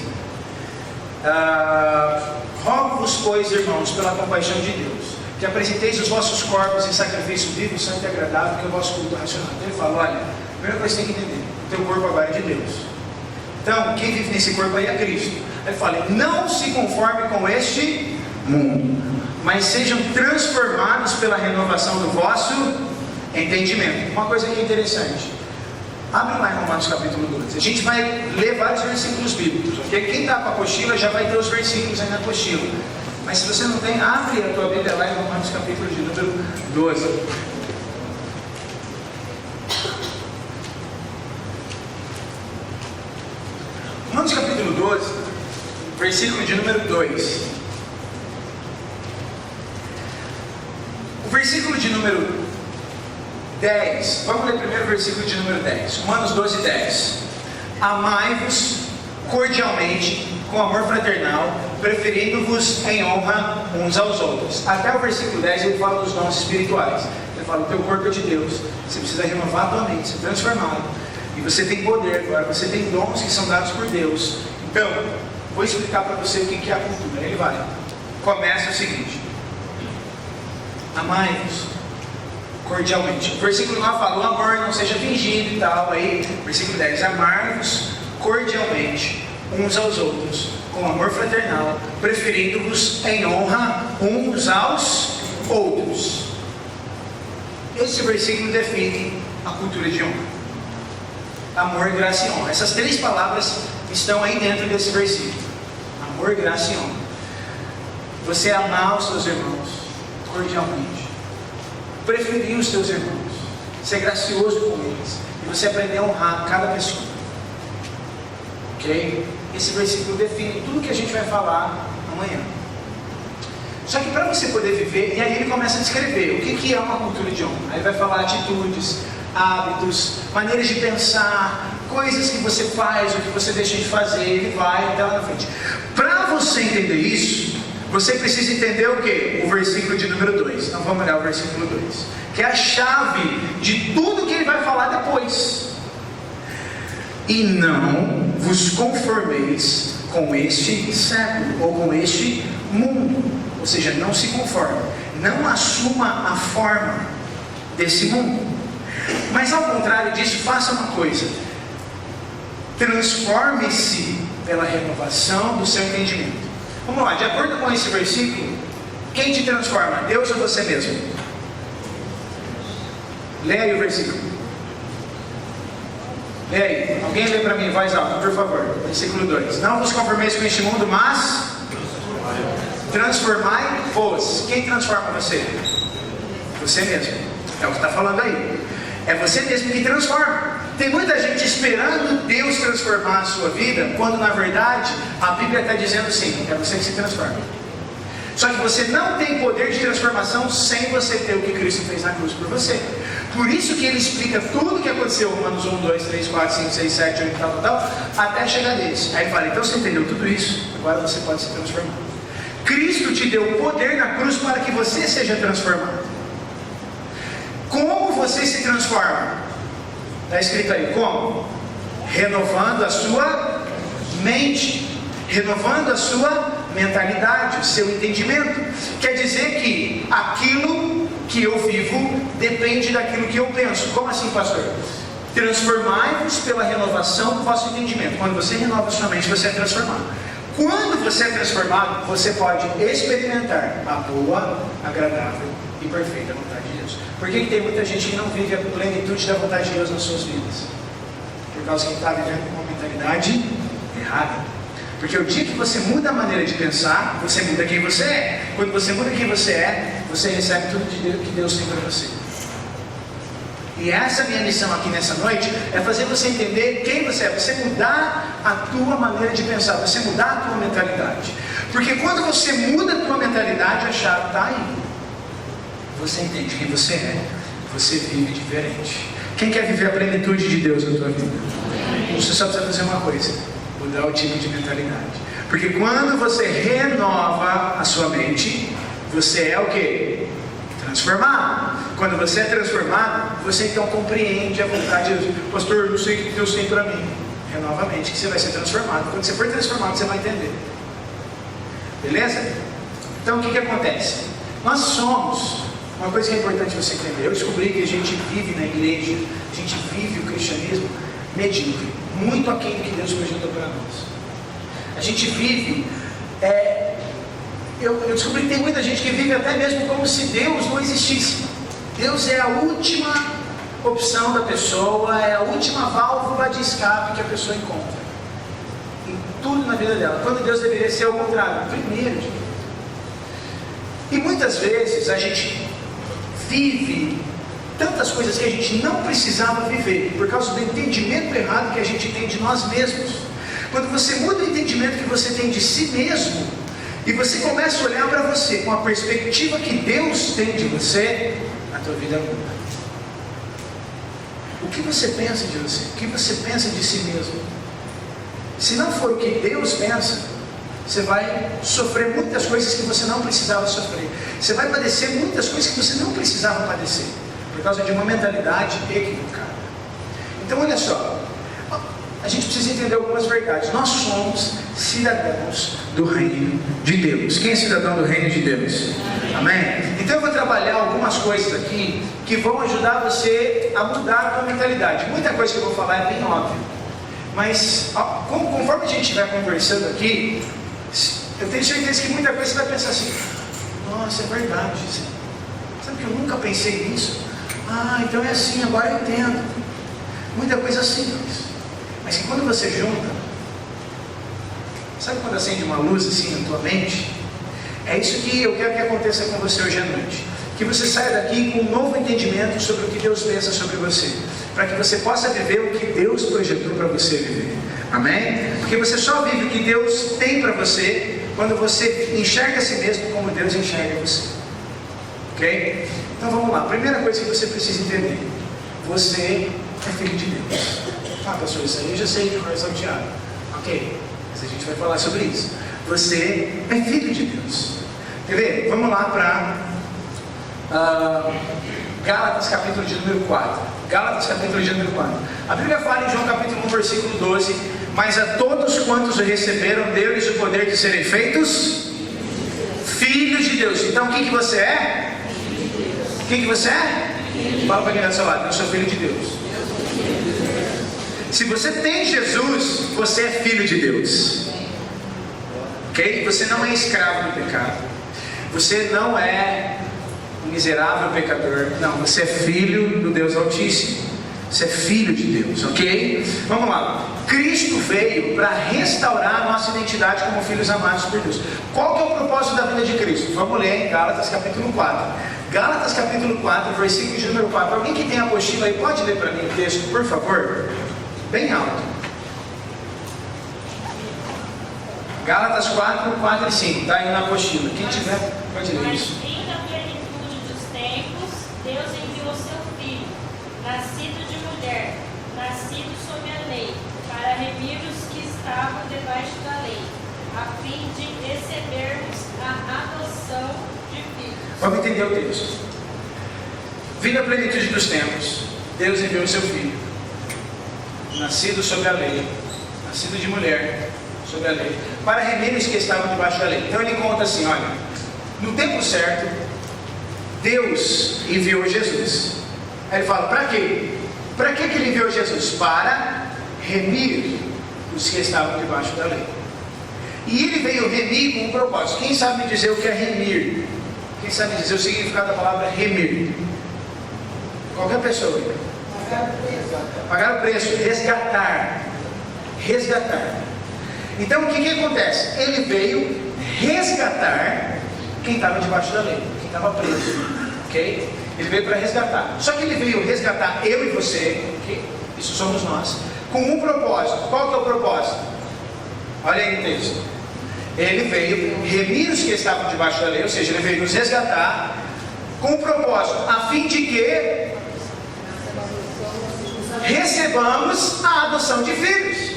rogo-vos, pois, irmãos, pela compaixão de Deus, que apresenteis os vossos corpos em sacrifício vivo, santo e agradável, que é o vosso culto racional. Então ele fala, olha, a primeira coisa que você tem que entender, o teu corpo agora é de Deus. Então, quem vive nesse corpo aí é Cristo. Ele fala, não se conforme com este mundo, mas sejam transformados pela renovação do vosso entendimento. Uma coisa que é interessante, abre lá em Romanos capítulo 12, a gente vai ler vários versículos bíblicos, ok? Quem está com a apostila já vai ter os versículos aí na apostila. Mas se você não tem, abre a tua Bíblia lá em Romanos capítulo de número 12. Romanos capítulo 12, versículo de número 2. O versículo de número 10, vamos ler primeiro o versículo de número 10. Romanos 12, 10. Amai-vos cordialmente, com amor fraternal, preferindo-vos em honra uns aos outros. Até o versículo 10 ele fala dos dons espirituais. Ele fala, o teu corpo é de Deus, você precisa renovar a tua mente, ser transformado. E você tem poder agora, você tem dons que são dados por Deus. Então, vou explicar para você o que é a cultura. Ele vai. Começa o seguinte: amai-vos cordialmente. O versículo 9 fala, o amor não seja fingido e tal. Aí, versículo 10, amai-vos cordialmente uns aos outros, com amor fraternal, preferindo-vos em honra uns aos outros. Esse versículo define a cultura de honra. Amor, graça e honra. Essas três palavras estão aí dentro desse versículo. Amor, graça e honra. Você amar os seus irmãos cordialmente, preferir os seus irmãos, ser gracioso com eles, e você aprender a honrar cada pessoa. Ok? Esse versículo define tudo que a gente vai falar amanhã. Só que para você poder viver, e aí ele começa a descrever o que é uma cultura de honra. Aí ele vai falar atitudes, hábitos, maneiras de pensar, coisas que você faz ou que você deixa de fazer, ele vai até lá na frente. Para você entender isso, você precisa entender o que? O versículo de número 2. Então vamos olhar o versículo 2, que é a chave de tudo que ele vai falar depois. E não vos conformeis com este século, ou com este mundo. Ou seja, não se conforme, não assuma a forma desse mundo. Mas ao contrário disso, faça uma coisa: transforme-se pela renovação do seu entendimento. Vamos lá, de acordo com esse versículo, quem te transforma? Deus ou você mesmo? Leia aí o versículo. Leia aí. Alguém lê para mim em voz alta, por favor. Versículo 2. Não vos conformeis com este mundo, mas transformai-vos. Quem transforma você? Você mesmo. É o que está falando aí. É você mesmo que transforma. Tem muita gente esperando Deus transformar a sua vida, quando na verdade a Bíblia está dizendo assim: é você que se transforma. Só que você não tem poder de transformação sem você ter o que Cristo fez na cruz por você. Por isso que ele explica tudo o que aconteceu, Romanos 1, 2, 3, 4, 5, 6, 7, 8, tal, até chegar nisso. Aí ele fala: então você entendeu tudo isso, agora você pode se transformar. Cristo te deu poder na cruz para que você seja transformado. Como você se transforma? Está escrito aí, como? Renovando a sua mente, renovando a sua mentalidade, o seu entendimento. Quer dizer que aquilo que eu vivo depende daquilo que eu penso. Como assim, pastor? Transformai-vos pela renovação do vosso entendimento. Quando você renova a sua mente, você é transformado. Quando você é transformado, você pode experimentar a boa, agradável e perfeita vontade de Deus. Por que tem muita gente que não vive a plenitude da vontade de Deus nas suas vidas? Por causa que está vivendo com uma mentalidade errada. Porque o dia que você muda a maneira de pensar, você muda quem você é. Quando você muda quem você é, você recebe tudo que Deus tem para você. E essa minha missão aqui nessa noite é fazer você entender quem você é. Você mudar a tua maneira de pensar, você mudar a tua mentalidade. Porque quando você muda a tua mentalidade, a chave está aí. Você entende quem você é, você vive diferente. Quem quer viver a plenitude de Deus na tua vida? Você só precisa fazer uma coisa: mudar o tipo de mentalidade. Porque quando você renova a sua mente, você é o que? Transformado. Quando você é transformado, você então compreende a vontade de Deus. Pastor, não sei o que Deus tem para mim. Renova a mente que você vai ser transformado. Quando você for transformado, você vai entender. Beleza? Então o que acontece? Nós somos, uma coisa que é importante você entender, eu descobri que a gente vive na igreja, a gente vive o cristianismo medíocre, muito aquém do que Deus projetou para nós. A gente vive, eu descobri que tem muita gente que vive até mesmo como se Deus não existisse. Deus é a última opção da pessoa, é a última válvula de escape que a pessoa encontra em tudo na vida dela, quando Deus deveria ser o contrário, primeiro. E muitas vezes a gente vive tantas coisas que a gente não precisava viver, por causa do entendimento errado que a gente tem de nós mesmos. Quando você muda o entendimento que você tem de si mesmo, e você começa a olhar para você com a perspectiva que Deus tem de você, a tua vida muda. O que você pensa de você? O que você pensa de si mesmo? Se não for o que Deus pensa, você vai sofrer muitas coisas que você não precisava sofrer. Você vai padecer muitas coisas que você não precisava padecer, por causa de uma mentalidade equivocada. Então olha só, a gente precisa entender algumas verdades. Nós somos cidadãos do reino de Deus. Quem é cidadão do reino de Deus? Amém? Então eu vou trabalhar algumas coisas aqui que vão ajudar você a mudar a sua mentalidade. Muita coisa que eu vou falar é bem óbvia, mas conforme a gente estiver conversando aqui, eu tenho certeza que muita coisa você vai pensar assim: nossa, é verdade, sabe que eu nunca pensei nisso? Então é assim, agora eu entendo. Muita coisa simples, mas que quando você junta, sabe quando acende uma luz assim na tua mente? É isso que eu quero que aconteça com você hoje à noite. Que você saia daqui com um novo entendimento sobre o que Deus pensa sobre você, para que você possa viver o que Deus projetou para você viver. Amém? Porque você só vive o que Deus tem para você quando você enxerga a si mesmo como Deus enxerga você. Ok? Então vamos lá. Primeira coisa que você precisa entender: você é filho de Deus. Ah, pastor, isso aí eu já sei de coração de Tiago. Ok, mas a gente vai falar sobre isso. Você é filho de Deus. Quer ver? Vamos lá para Gálatas capítulo de número 4. Gálatas capítulo de número 4. A Bíblia fala em João capítulo 1, versículo 12: mas a todos quantos o receberam, deu-lhes o poder de serem feitos filhos de Deus. Então o que você é? O que você é? Fala para quem está do seu lado: eu sou filho de Deus. Se você tem Jesus, você é filho de Deus. Ok? Você não é escravo do pecado. Você não é um miserável pecador. Não, você é filho do Deus Altíssimo. Você é filho de Deus, ok? Vamos lá. Cristo veio para restaurar a nossa identidade como filhos amados por Deus. Qual que é o propósito da vida de Cristo? Vamos ler em Gálatas capítulo 4. Gálatas capítulo 4, versículo de número 4. Alguém que tem a apostila aí, pode ler para mim o texto, por favor? Bem alto. Gálatas 4, 4 e 5. Está aí na apostila. Quem tiver, pode ler isso. Mas fim da plenitude dos tempos, Deus enviou seu Filho, nascido de mulher, nascido sob a lei, para remir os que estavam debaixo da lei, a fim de recebermos a adoção de filhos. Vamos entender o texto. Vindo a plenitude dos tempos, Deus enviou o seu Filho, nascido sob a lei, nascido de mulher, sob a lei, para remir os que estavam debaixo da lei. Então ele conta assim: olha, no tempo certo, Deus enviou Jesus. Aí ele fala: para quê? Para que ele enviou Jesus? Para remir os que estavam debaixo da lei. E ele veio remir com um propósito. Quem sabe me dizer o que é remir? Quem sabe dizer o significado da palavra remir? Qualquer pessoa. Pagar o preço, resgatar. Resgatar. Então o que acontece? Ele veio resgatar quem estava debaixo da lei, quem estava preso, ok? Ele veio para resgatar. Só que ele veio resgatar eu e você, ok? Isso somos nós, com um propósito. Qual que é o propósito? Olha aí no texto. Ele veio remir os que estavam debaixo da lei, ou seja, ele veio nos resgatar com um propósito, a fim de que recebamos a adoção de filhos.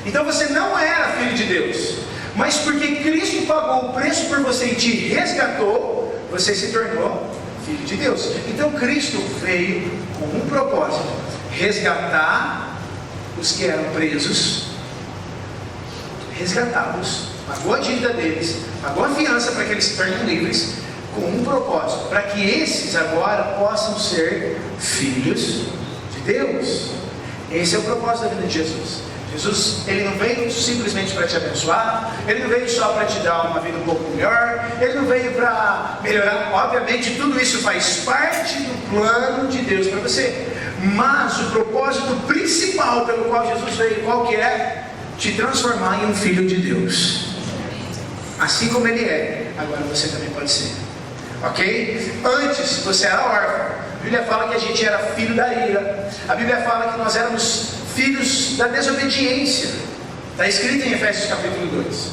Então você não era filho de Deus, mas porque Cristo pagou o preço por você e te resgatou, você se tornou filho de Deus. Então Cristo veio com um propósito: resgatar os que eram presos, resgatá-los, pagou a dívida deles, pagou a fiança para que eles se tornem livres, com um propósito: para que esses agora possam ser filhos de Deus. Esse é o propósito da vida de Jesus. Jesus, ele não veio simplesmente para te abençoar, ele não veio só para te dar uma vida um pouco melhor, ele não veio para melhorar. Obviamente tudo isso faz parte do plano de Deus para você, mas o propósito principal pelo qual Jesus veio, qual que é? Te transformar em um filho de Deus. Assim como ele é, agora você também pode ser, ok? Antes você era órfão. A Bíblia fala que a gente era filho da ira. A Bíblia fala que nós éramos filhos da desobediência. Está escrito em Efésios capítulo 2.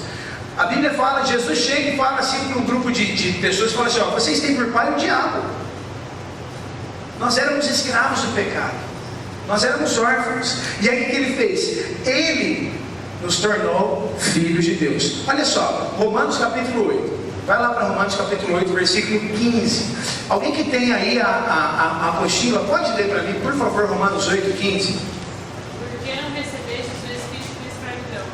A Bíblia fala, Jesus chega e fala assim para um grupo de pessoas, fala assim: ó, vocês têm por pai o diabo. Nós éramos escravos do pecado, nós éramos órfãos. E aí o que ele fez? Ele nos tornou filhos de Deus. Olha só, Romanos capítulo 8. Vai lá para Romanos capítulo 8, versículo 15. Alguém que tem aí a apostila, pode ler para mim, por favor, Romanos 8, 15. Porque não recebeste o espírito de escravidão,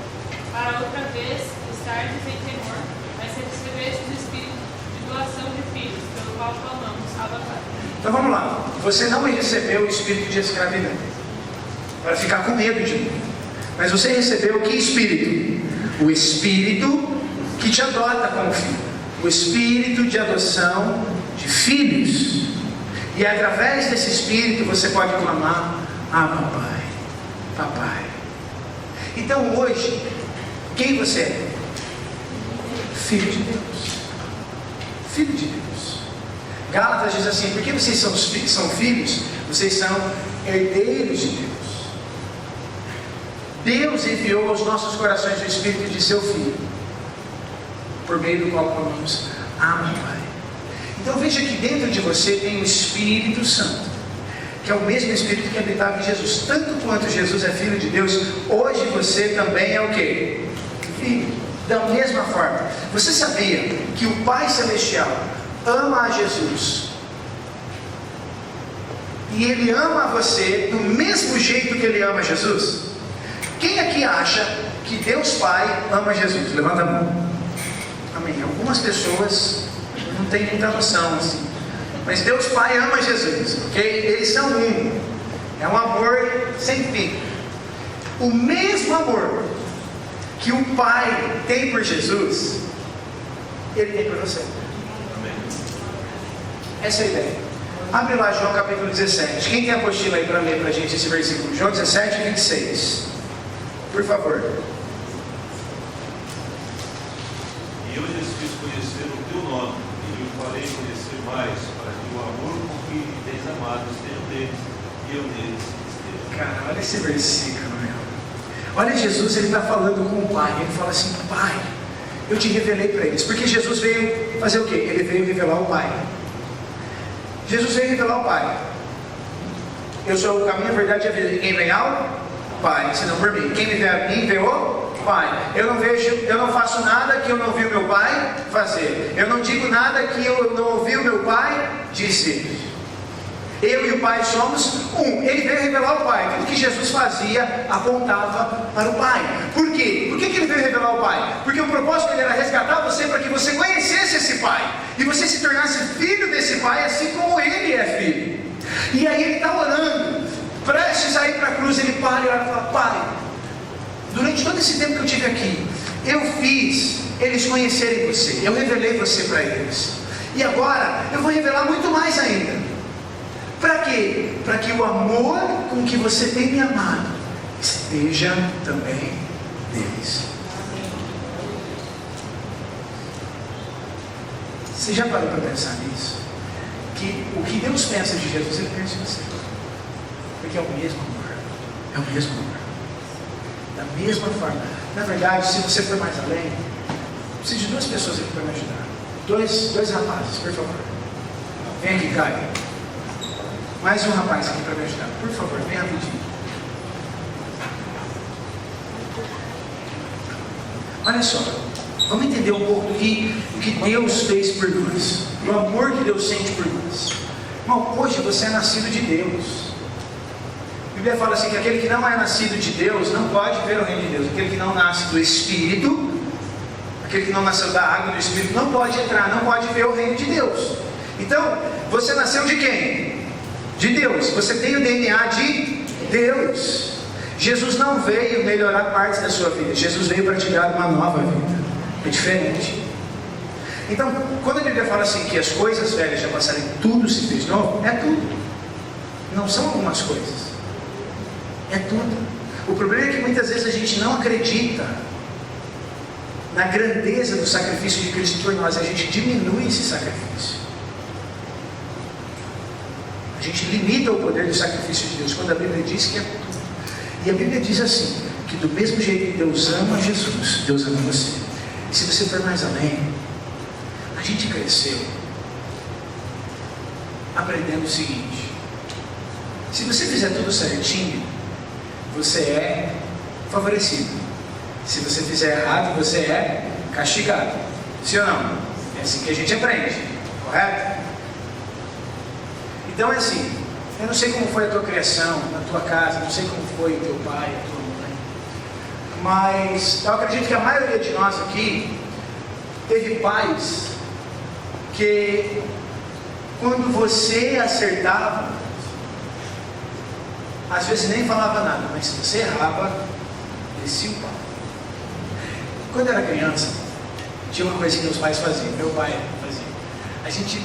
para outra vez estardes em temor, mas recebeste o espírito de doação de filhos, pelo qual clamamos, Abba Pai. Então vamos lá. Você não recebeu o espírito de escravidão para ficar com medo de mim, mas você recebeu que espírito? O espírito que te adota como filho, o espírito de adoção de filhos. E através desse espírito você pode clamar: ah, papai, papai. Então hoje, quem você é? Filho de Deus. Filho de Deus. Gálatas diz assim: porque vocês são filhos, vocês são herdeiros de Deus. Deus enviou aos nossos corações o espírito de seu filho, por meio do qual clamamos: ah, Pai. Então veja que dentro de você tem o Espírito Santo. que é o mesmo Espírito que habitava em Jesus. Tanto quanto Jesus é Filho de Deus, hoje você também é o quê? Filho. Da mesma forma, você sabia que o Pai Celestial ama a Jesus? E Ele ama você do mesmo jeito que Ele ama Jesus? Quem aqui acha que Deus Pai ama Jesus? Levanta a mão. Amém. Algumas pessoas não têm muita noção assim. Mas Deus Pai ama Jesus, ok? Eles são um. É um amor sem fim. O mesmo amor que o Pai tem por Jesus, Ele tem por você. Amém. Essa é a ideia. Abre lá João capítulo 17. Quem tem a apostila aí para ler para a gente esse versículo? João 17, 26. Por favor. E eu lhes fiz conhecer o teu nome, e lhe farei conhecer mais, para que o amor com que me tens amado esteja neles, e eu neles esteja. Cara, olha esse versículo, meu. Olha Jesus, Ele está falando com o Pai. Ele fala assim: Pai, eu te revelei para eles. Porque Jesus veio fazer o quê? Ele veio revelar o Pai. Jesus veio revelar o Pai. Eu sou o caminho, a verdade e a vida. Ninguém vem ao Pai, senão por mim. Quem me vê a mim, vê o Pai. Eu não faço nada que eu não ouvi o meu Pai fazer. Eu não digo nada que eu não ouvi o meu Pai dizer. Eu e o Pai somos um. Ele veio revelar o Pai. Tudo que Jesus fazia apontava para o Pai. Por quê? Por que ele veio revelar o Pai? Porque o propósito dele era resgatar você para que você conhecesse esse Pai. E você se tornasse filho desse Pai, assim como ele é filho. E aí ele está orando, prestes a ir para a cruz. Ele para e ora e fala: Pai, durante todo esse tempo que eu tive aqui, eu fiz eles conhecerem você. Eu revelei você para eles. E agora eu vou revelar muito mais ainda. Para quê? Para que o amor com que você tem me amado esteja também neles. Você já parou para pensar nisso? Que o que Deus pensa de Jesus, Ele pensa em você. Porque é o mesmo amor. É o mesmo amor. Da mesma forma. Na verdade, se você for mais além, preciso de duas pessoas aqui para me ajudar. Dois rapazes, por favor. Vem aqui, Caio. Mais um rapaz aqui para me ajudar. Por favor, vem rapidinho. Olha só. Vamos entender um pouco do que Deus fez por nós. Do amor que Deus sente por nós. Irmão, hoje você é nascido de Deus. A Bíblia fala assim que aquele que não é nascido de Deus não pode ver o reino de Deus. Aquele que não nasce do Espírito, aquele que não nasceu da água e do Espírito, não pode entrar, não pode ver o reino de Deus. Então, você nasceu de quem? De Deus. Você tem o DNA de Deus. Jesus não veio melhorar partes da sua vida. Jesus veio para te dar uma nova vida. É diferente. Então, quando a Bíblia fala assim que as coisas velhas já passaram e tudo se fez novo, é tudo. Não são algumas coisas. É tudo. O problema é que muitas vezes a gente não acredita na grandeza do sacrifício de Cristo por nós. A gente diminui esse sacrifício. A gente limita o poder do sacrifício de Deus quando a Bíblia diz que é tudo. E a Bíblia diz assim, que do mesmo jeito que Deus ama Jesus, Deus ama você. E se você for mais além, a gente cresceu aprendendo o seguinte: se você fizer tudo certinho, você é favorecido. Se você fizer errado, você é castigado. Sim ou não? É assim que a gente aprende, correto? Então é assim, eu não sei como foi a tua criação, na tua casa, não sei como foi o teu pai, a tua mãe, mas eu acredito que a maioria de nós aqui teve pais que quando você acertava, às vezes nem falava nada, mas se você errava, descia o pau. Quando eu era criança, tinha uma coisa que meus pais faziam, meu pai fazia. A gente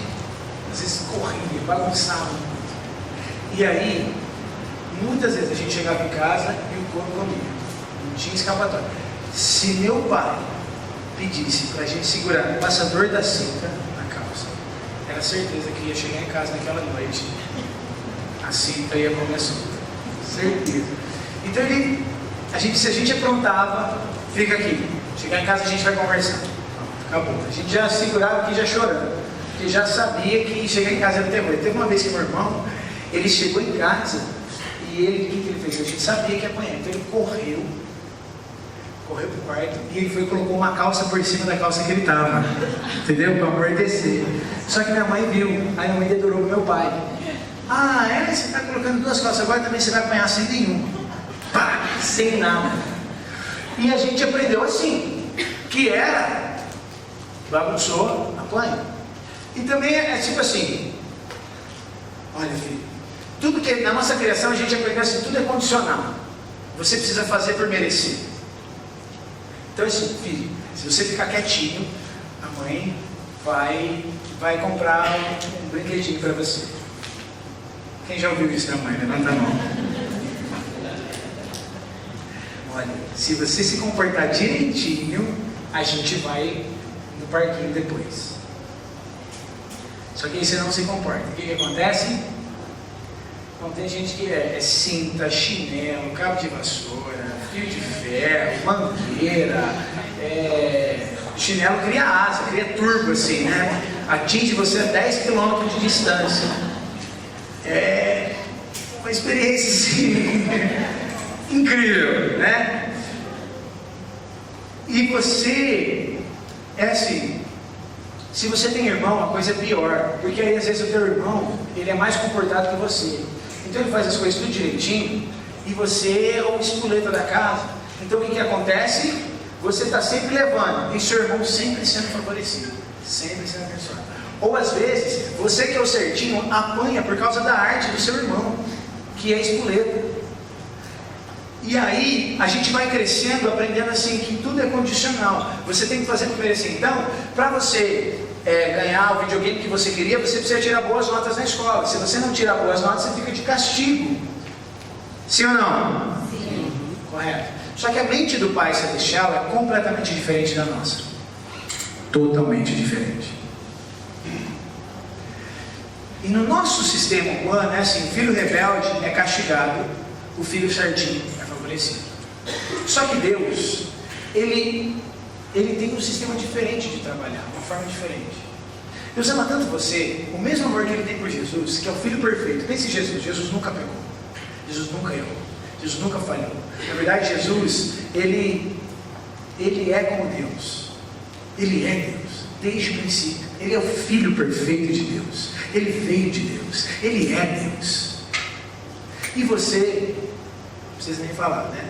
às vezes corria, balançava muito. E aí, muitas vezes a gente chegava em casa e o corpo comia. Não tinha escapatória. Se meu pai pedisse para a gente segurar o passador da cinta na calça, era certeza que ia chegar em casa naquela noite, a cinta ia comer solta. Certeza. Então se a gente aprontava, fica aqui. Chegar em casa a gente vai conversar. Acabou. A gente já segurava aqui já chorando. Porque já sabia que chegar em casa era terror. Teve uma vez que meu irmão, Ele chegou em casa e o que ele fez? A gente sabia que ia apanhar, então ele correu pro quarto e ele foi e colocou uma calça por cima da calça que ele estava, entendeu? Para amortecer. Só que minha mãe viu, aí minha mãe dedurou pro meu pai. Você está colocando 2 calças, agora também você vai apanhar sem nenhum. Pá, sem nada. E a gente aprendeu assim, que era bagunçou, apanha. E também é tipo assim, olha filho, tudo que na nossa criação a gente aprendeu assim, tudo é condicional. Você precisa fazer por merecer. Então assim, filho, se você ficar quietinho, a mãe vai comprar um brinquedinho para você. Quem já ouviu isso da mãe? Levanta a mão. Olha, se você se comportar direitinho, a gente vai no parquinho depois. Só que aí você não se comporta. O que acontece? Então, tem gente que é cinta, chinelo, cabo de vassoura, fio de ferro, mangueira, chinelo cria asa, cria turbo assim, né? Atinge você a 10 km de distância. É uma experiência assim, incrível, né? E você é assim, se você tem irmão, a coisa é pior, porque aí às vezes o teu irmão, ele é mais comportado que você, então ele faz as coisas tudo direitinho, e você é o espoleta da casa. Então o que acontece? Você está sempre levando, e seu irmão sempre sendo favorecido, sempre sendo abençoado. Ou às vezes, você que é o certinho, apanha por causa da arte do seu irmão, que é espoleta. E aí, a gente vai crescendo, aprendendo assim, que tudo é condicional. Você tem que fazer por merecer. Então, para você ganhar o videogame que você queria, você precisa tirar boas notas na escola. Se você não tirar boas notas, você fica de castigo. Sim ou não? Sim. Correto. Só que a mente do Pai Celestial é completamente diferente da nossa. Totalmente diferente. E no nosso sistema humano é assim, o filho rebelde é castigado, o filho certinho é favorecido. Só que Deus, ele tem um sistema diferente de trabalhar, uma forma diferente. Deus ama tanto você, o mesmo amor que Ele tem por Jesus, que é o Filho perfeito. Pense em Jesus, Jesus nunca pecou, Jesus nunca errou, Jesus nunca falhou. Na verdade, Jesus, Ele é como Deus, Ele é Deus, desde o princípio. Ele é o Filho perfeito de Deus, Ele veio de Deus, Ele é Deus. E você, não precisa nem falar, né?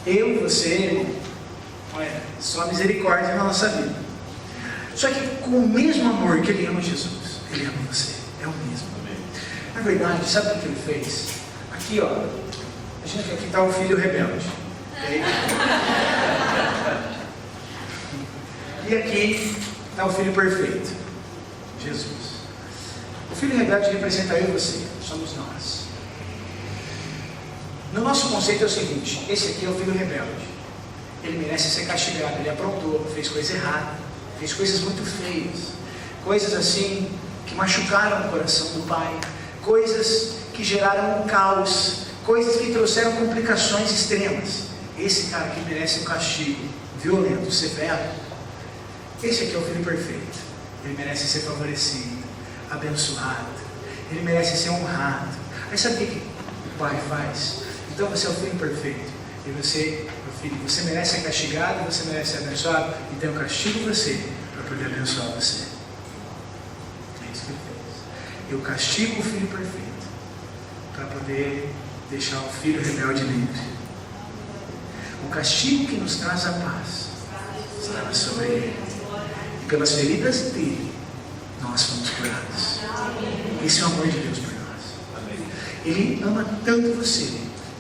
Eu e você, olha, só misericórdia na nossa vida. Só que com o mesmo amor que Ele ama Jesus, Ele ama você, é o mesmo. Na verdade, sabe o que Ele fez? Aqui, ó, imagina que aqui está o filho rebelde. Okay? E aqui está o filho perfeito, Jesus. O filho rebelde representa eu e você, somos nós. No nosso conceito é o seguinte, esse aqui é o filho rebelde. Ele merece ser castigado, ele aprontou, fez coisa errada, fez coisas muito feias, coisas assim que machucaram o coração do pai, coisas que geraram um caos, coisas que trouxeram complicações extremas. Esse cara aqui merece um castigo violento, severo. Esse aqui é o filho perfeito. Ele merece ser favorecido, abençoado. Ele merece ser honrado. Aí sabe o que o pai faz? Então você é o filho perfeito. E você, meu filho, você merece ser castigado, você merece ser abençoado. Então eu castigo você para poder abençoar você. É isso que ele fez. Eu castigo o filho perfeito para poder deixar o filho rebelde livre. O castigo que nos traz a paz estava sobre ele. E pelas feridas dele, nós fomos curados. Esse é o amor de Deus por nós. Ele ama tanto você,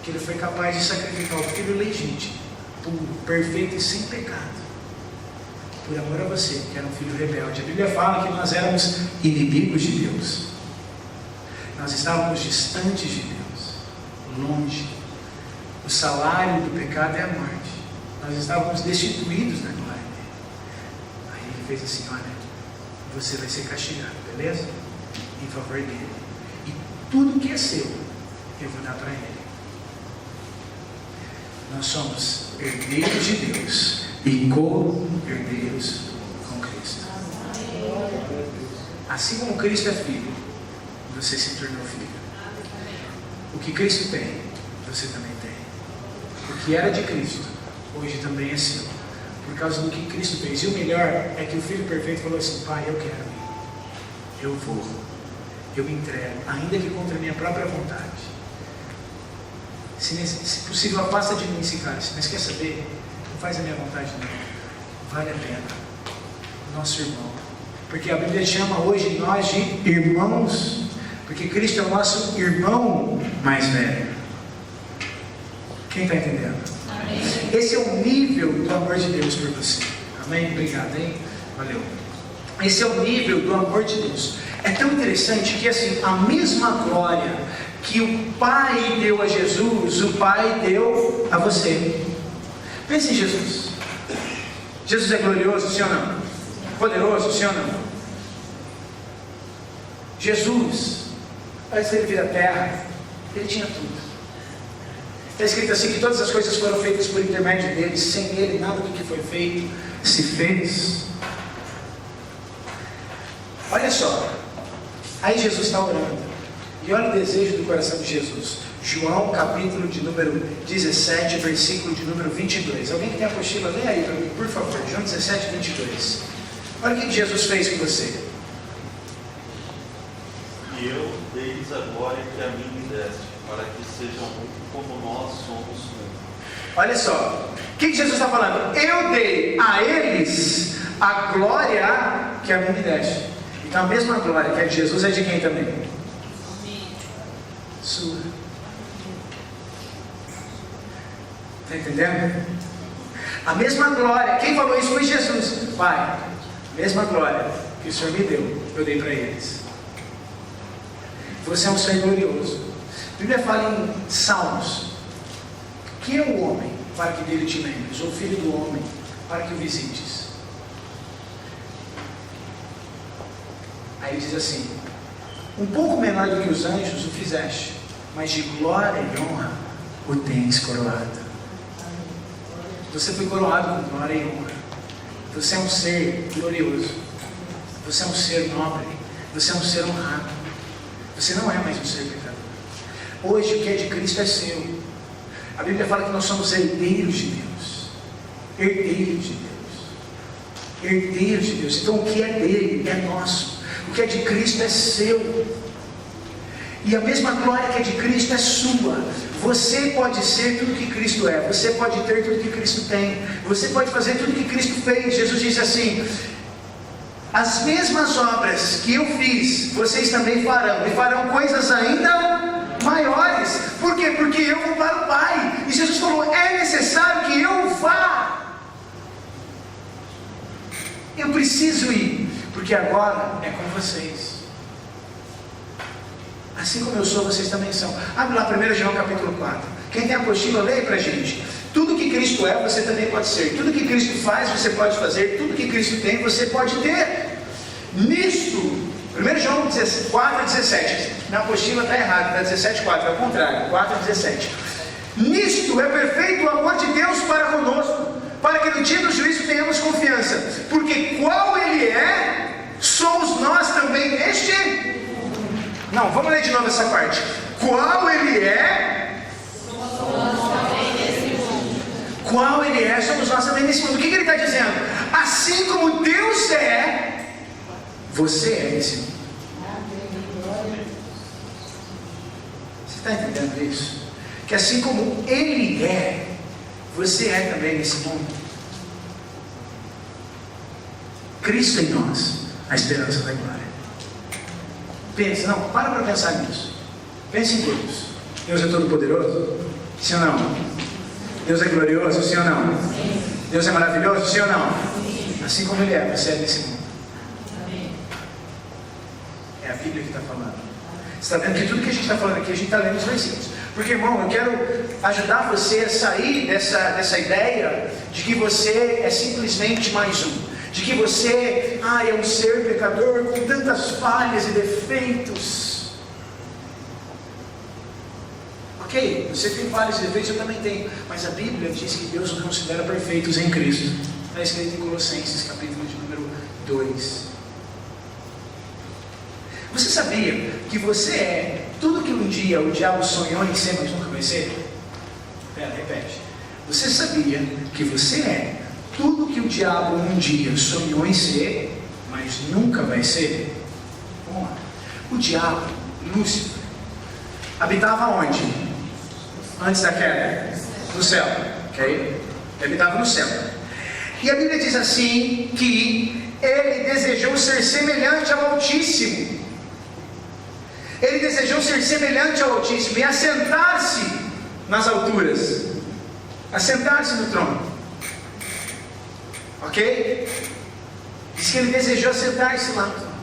que Ele foi capaz de sacrificar o filho legítimo, puro, perfeito e sem pecado, por amor a você, que era um filho rebelde. A Bíblia fala que nós éramos inimigos de Deus. Nós estávamos distantes de Deus, longe. O salário do pecado é a morte. Nós estávamos destituídos da glória dele. Aí Ele fez assim, olha, você vai ser castigado, beleza? Em favor dele. E tudo que é seu, eu vou dar para ele. Nós somos herdeiros de Deus e co-herdeiros com Cristo. Assim como Cristo é filho, você se tornou filho. O que Cristo tem, você também tem. O que era de Cristo, hoje também é seu. Por causa do que Cristo fez. E o melhor é que o Filho Perfeito falou assim: Pai, eu quero ir. Eu vou. Eu me entrego, ainda que contra a minha própria vontade. Se possível, afasta de mim esse cálice. Mas quer saber? Não faz a minha vontade não. Vale a pena. Nosso irmão. Porque a Bíblia chama hoje nós de irmãos. Porque Cristo é o nosso irmão mais velho. Quem está entendendo? Amém. Esse é o nível do amor de Deus por você. Amém? Obrigado, hein? Valeu. Esse é o nível do amor de Deus. É tão interessante que assim, a mesma glória que o Pai deu a Jesus, o Pai deu a você. Pense em Jesus. Jesus é glorioso, sim ou não? Poderoso, sim ou não? Jesus, antes dele vir à terra, ele tinha tudo. Está escrito assim que todas as coisas foram feitas por intermédio dele. Sem ele nada do que foi feito se fez. Olha só. Aí Jesus está orando. E olha o desejo do coração de Jesus. João capítulo de número 17, versículo de número 22. Alguém que tem a apostila, lê aí para mim, por favor. João 17, 22. Olha o que Jesus fez com você. E eu dei-lhes a glória que a mim me deste, para que sejam um como nós somos um. Olha só, o que Jesus está falando? Eu dei a eles a glória que a mim me deste. Então a mesma glória que é de Jesus é de quem também? Sua. Está entendendo? A mesma glória, quem falou isso foi Jesus. Pai, a mesma glória que o Senhor me deu, eu dei para eles. Você é um ser glorioso. A Bíblia fala em Salmos: quem é o homem para que dele te lembres, ou o filho do homem para que o visites? Aí diz assim: um pouco menor do que os anjos o fizeste, mas de glória e honra o tens coroado. Você foi coroado com glória e honra. Você é um ser glorioso. Você é um ser nobre. Você é um ser honrado. Você não é mais um ser pecador. Hoje o que é de Cristo é seu. A Bíblia fala que nós somos herdeiros de Deus. Herdeiros de Deus. Herdeiros de Deus. Então o que é dele é nosso. O que é de Cristo é seu. E a mesma glória que é de Cristo é sua. Você pode ser tudo que Cristo é. Você pode ter tudo que Cristo tem. Você pode fazer tudo que Cristo fez. Jesus disse assim: as mesmas obras que eu fiz, vocês também farão. E farão coisas ainda maiores. Por quê? Porque eu vou para o Pai. E Jesus falou: é necessário que eu vá. Eu preciso ir. Porque agora é com vocês. Assim como eu sou, vocês também são. Abre lá 1 João capítulo 4. Quem tem a apostila, leia para a gente. Tudo que Cristo é, você também pode ser. Tudo que Cristo faz, você pode fazer. Tudo que Cristo tem, você pode ter. Nisto, 1 João 4,17. Na apostila está errado, está 17,4. É o contrário, 4,17. Nisto é perfeito o amor de Deus para conosco, para que no dia do juízo tenhamos confiança. Porque qual Ele é, somos nós também neste... Não, vamos ler de novo essa parte. Qual Ele é, qual Ele é, somos nós também nesse mundo. O que Ele está dizendo? Assim como Deus é, você é nesse mundo. Você está entendendo isso? Que assim como Ele é, você é também nesse mundo. Cristo em nós, a esperança da glória. Pense, não, para pensar nisso. Pense em Deus. Deus é todo poderoso? Sim ou não? Deus é glorioso? Sim ou não? Sim. Deus é maravilhoso? Sim ou não? Sim. Assim como Ele é, você é nesse mundo. Amém. É a Bíblia que está falando. Você está vendo que tudo que a gente está falando aqui, a gente está lendo os versículos. Porque, irmão, eu quero ajudar você a sair dessa ideia de que você é simplesmente mais um. De que você é um ser pecador com tantas falhas e defeitos. Ok, você tem falhas e defeitos, eu também tenho. Mas a Bíblia diz que Deus nos considera perfeitos em Cristo. Está escrito em Colossenses capítulo de número 2. Você sabia que você é tudo que um dia o diabo sonhou em ser, mas nunca vai ser? Pera, repete. Você sabia que você é tudo que o diabo um dia sonhou em ser, mas nunca vai ser? Vamos lá. O diabo, Lúcifer, habitava onde? Antes da queda? No céu, ok? Ele habitava no céu. E a Bíblia diz assim, que ele desejou ser semelhante ao Altíssimo. Ele desejou ser semelhante ao Altíssimo e assentar-se nas alturas, assentar-se no trono, ok? Diz que ele desejou assentar-se lá no trono.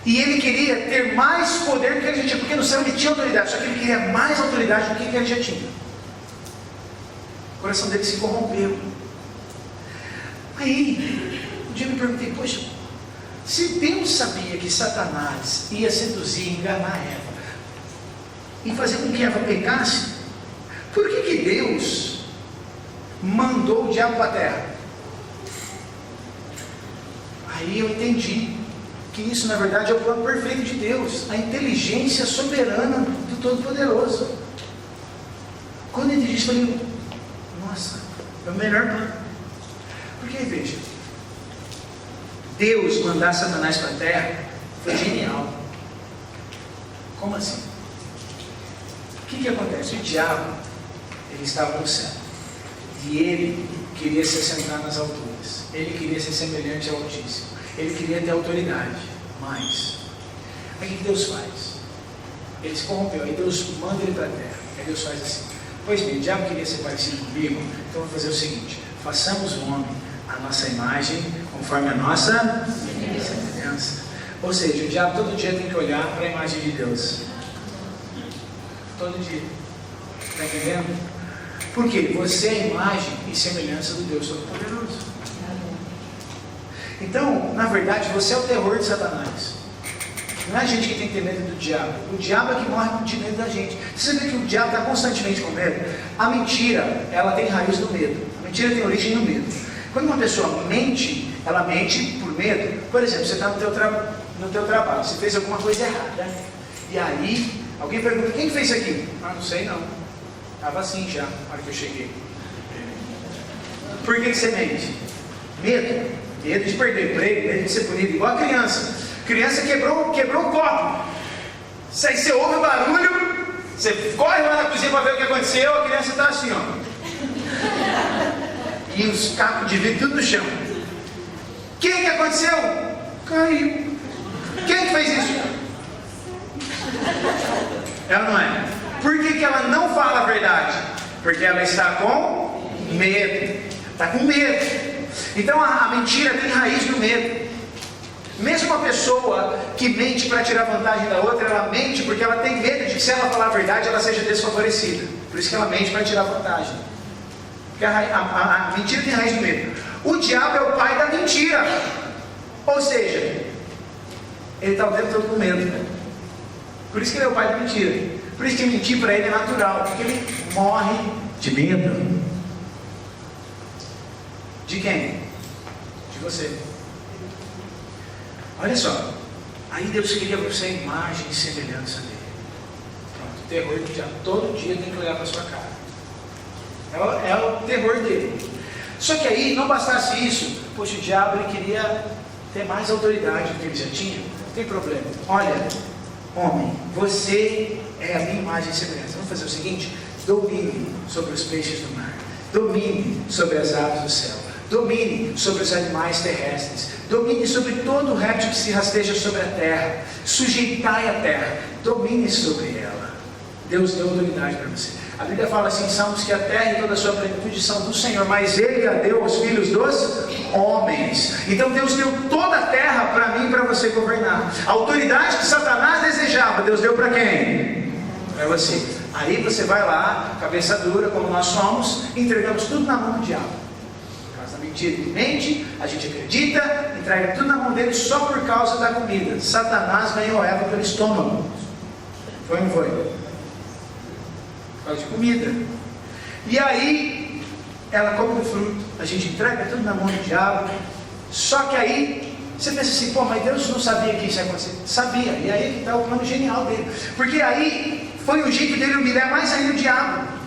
E ele queria ter mais poder do que ele já tinha, porque no céu ele tinha autoridade, só que ele queria mais autoridade do que ele já tinha. O coração dele se corrompeu. Aí, um dia eu me perguntei, poxa, se Deus sabia que Satanás ia seduzir, enganar Eva e fazer com que Eva pecasse, por que Deus mandou o diabo para a terra? Aí eu entendi que isso na verdade é o plano perfeito de Deus, a inteligência soberana do Todo-Poderoso. Quando eu entendi isso, eu falei, nossa, é o melhor plano. Porque veja, Deus mandar Satanás para a terra foi genial. Como assim? O que acontece? O diabo, ele estava no céu e ele queria se assentar nas alturas, ele queria ser semelhante ao Altíssimo, ele queria ter autoridade, mas aí o que Deus faz? Ele se corrompeu, aí Deus manda ele para a terra. Aí Deus faz assim, pois bem, o diabo queria ser parecido comigo, então vou fazer o seguinte, façamos o homem a nossa imagem, conforme a nossa semelhança. Ou seja, o diabo todo dia tem que olhar para a imagem de Deus. Todo dia. Está entendendo? Porque você é a imagem e semelhança do Deus Todo-Poderoso. Então, na verdade, você é o terror de Satanás. Não é a gente que tem que ter medo do diabo. O diabo é que morre de medo da gente. Você sabe que o diabo está constantemente com medo? A mentira, ela tem raiz no medo. A mentira tem origem no medo. Quando uma pessoa mente, ela mente por medo. Por exemplo, você está no teu trabalho, você fez alguma coisa errada. E aí, alguém pergunta, quem fez isso aqui? Ah, não sei não. Estava assim já, na hora que eu cheguei. Por que você mente? Medo. Medo de perder emprego, medo de ser punido. Igual a criança. Criança quebrou o copo. Aí você ouve o barulho, você corre lá na cozinha para ver o que aconteceu, a criança está assim, ó. E os cacos de vidro tudo no chão. O que aconteceu? Caiu. Quem fez isso? Ela não é. Por que ela não fala a verdade? Porque ela está com medo. Está com medo. Então a mentira tem raiz no medo. Mesmo uma pessoa que mente para tirar vantagem da outra, ela mente porque ela tem medo de que se ela falar a verdade, ela seja desfavorecida. Por isso que ela mente para tirar vantagem. Porque a mentira tem raiz no medo. O diabo é o pai da mentira. Ou seja, ele está o tempo todo com medo. Por isso que ele é o pai da mentira. Por isso que mentir para ele é natural. Porque ele morre de medo. De quem? De você. Olha só. Aí Deus queria você a imagem e semelhança dele. Pronto, o terror do diabo. Todo dia tem que olhar para sua cara. É o terror dele. Só que aí, não bastasse isso, poxa, o diabo ele queria ter mais autoridade do que ele já tinha. Não tem problema. Olha, homem, você é a minha imagem e semelhança. Vamos fazer o seguinte: domine sobre os peixes do mar, domine sobre as aves do céu, domine sobre os animais terrestres, domine sobre todo o réptil que se rasteja sobre a terra, sujeitai a terra, domine sobre ela. Deus deu autoridade para você. A Bíblia fala assim em Salmos que a terra e toda a sua plenitude são do Senhor, mas Ele a deu aos filhos dos homens. Então Deus deu toda a terra para mim e para você governar. A autoridade que Satanás desejava, Deus deu para quem? Para você. Aí você vai lá, cabeça dura, como nós somos, entregamos tudo na mão do diabo. Por causa da mentira, ele mente, a gente acredita, entrega tudo na mão dele só por causa da comida. Satanás ganhou Eva pelo estômago. Foi ou não foi? De comida. E aí ela come o fruto, a gente entrega tudo na mão do diabo. Só que aí Você pensa assim, pô, mas Deus não sabia que isso ia acontecer? Sabia, e aí que está o plano genial dele. Porque aí foi o jeito dele humilhar mais ainda o diabo.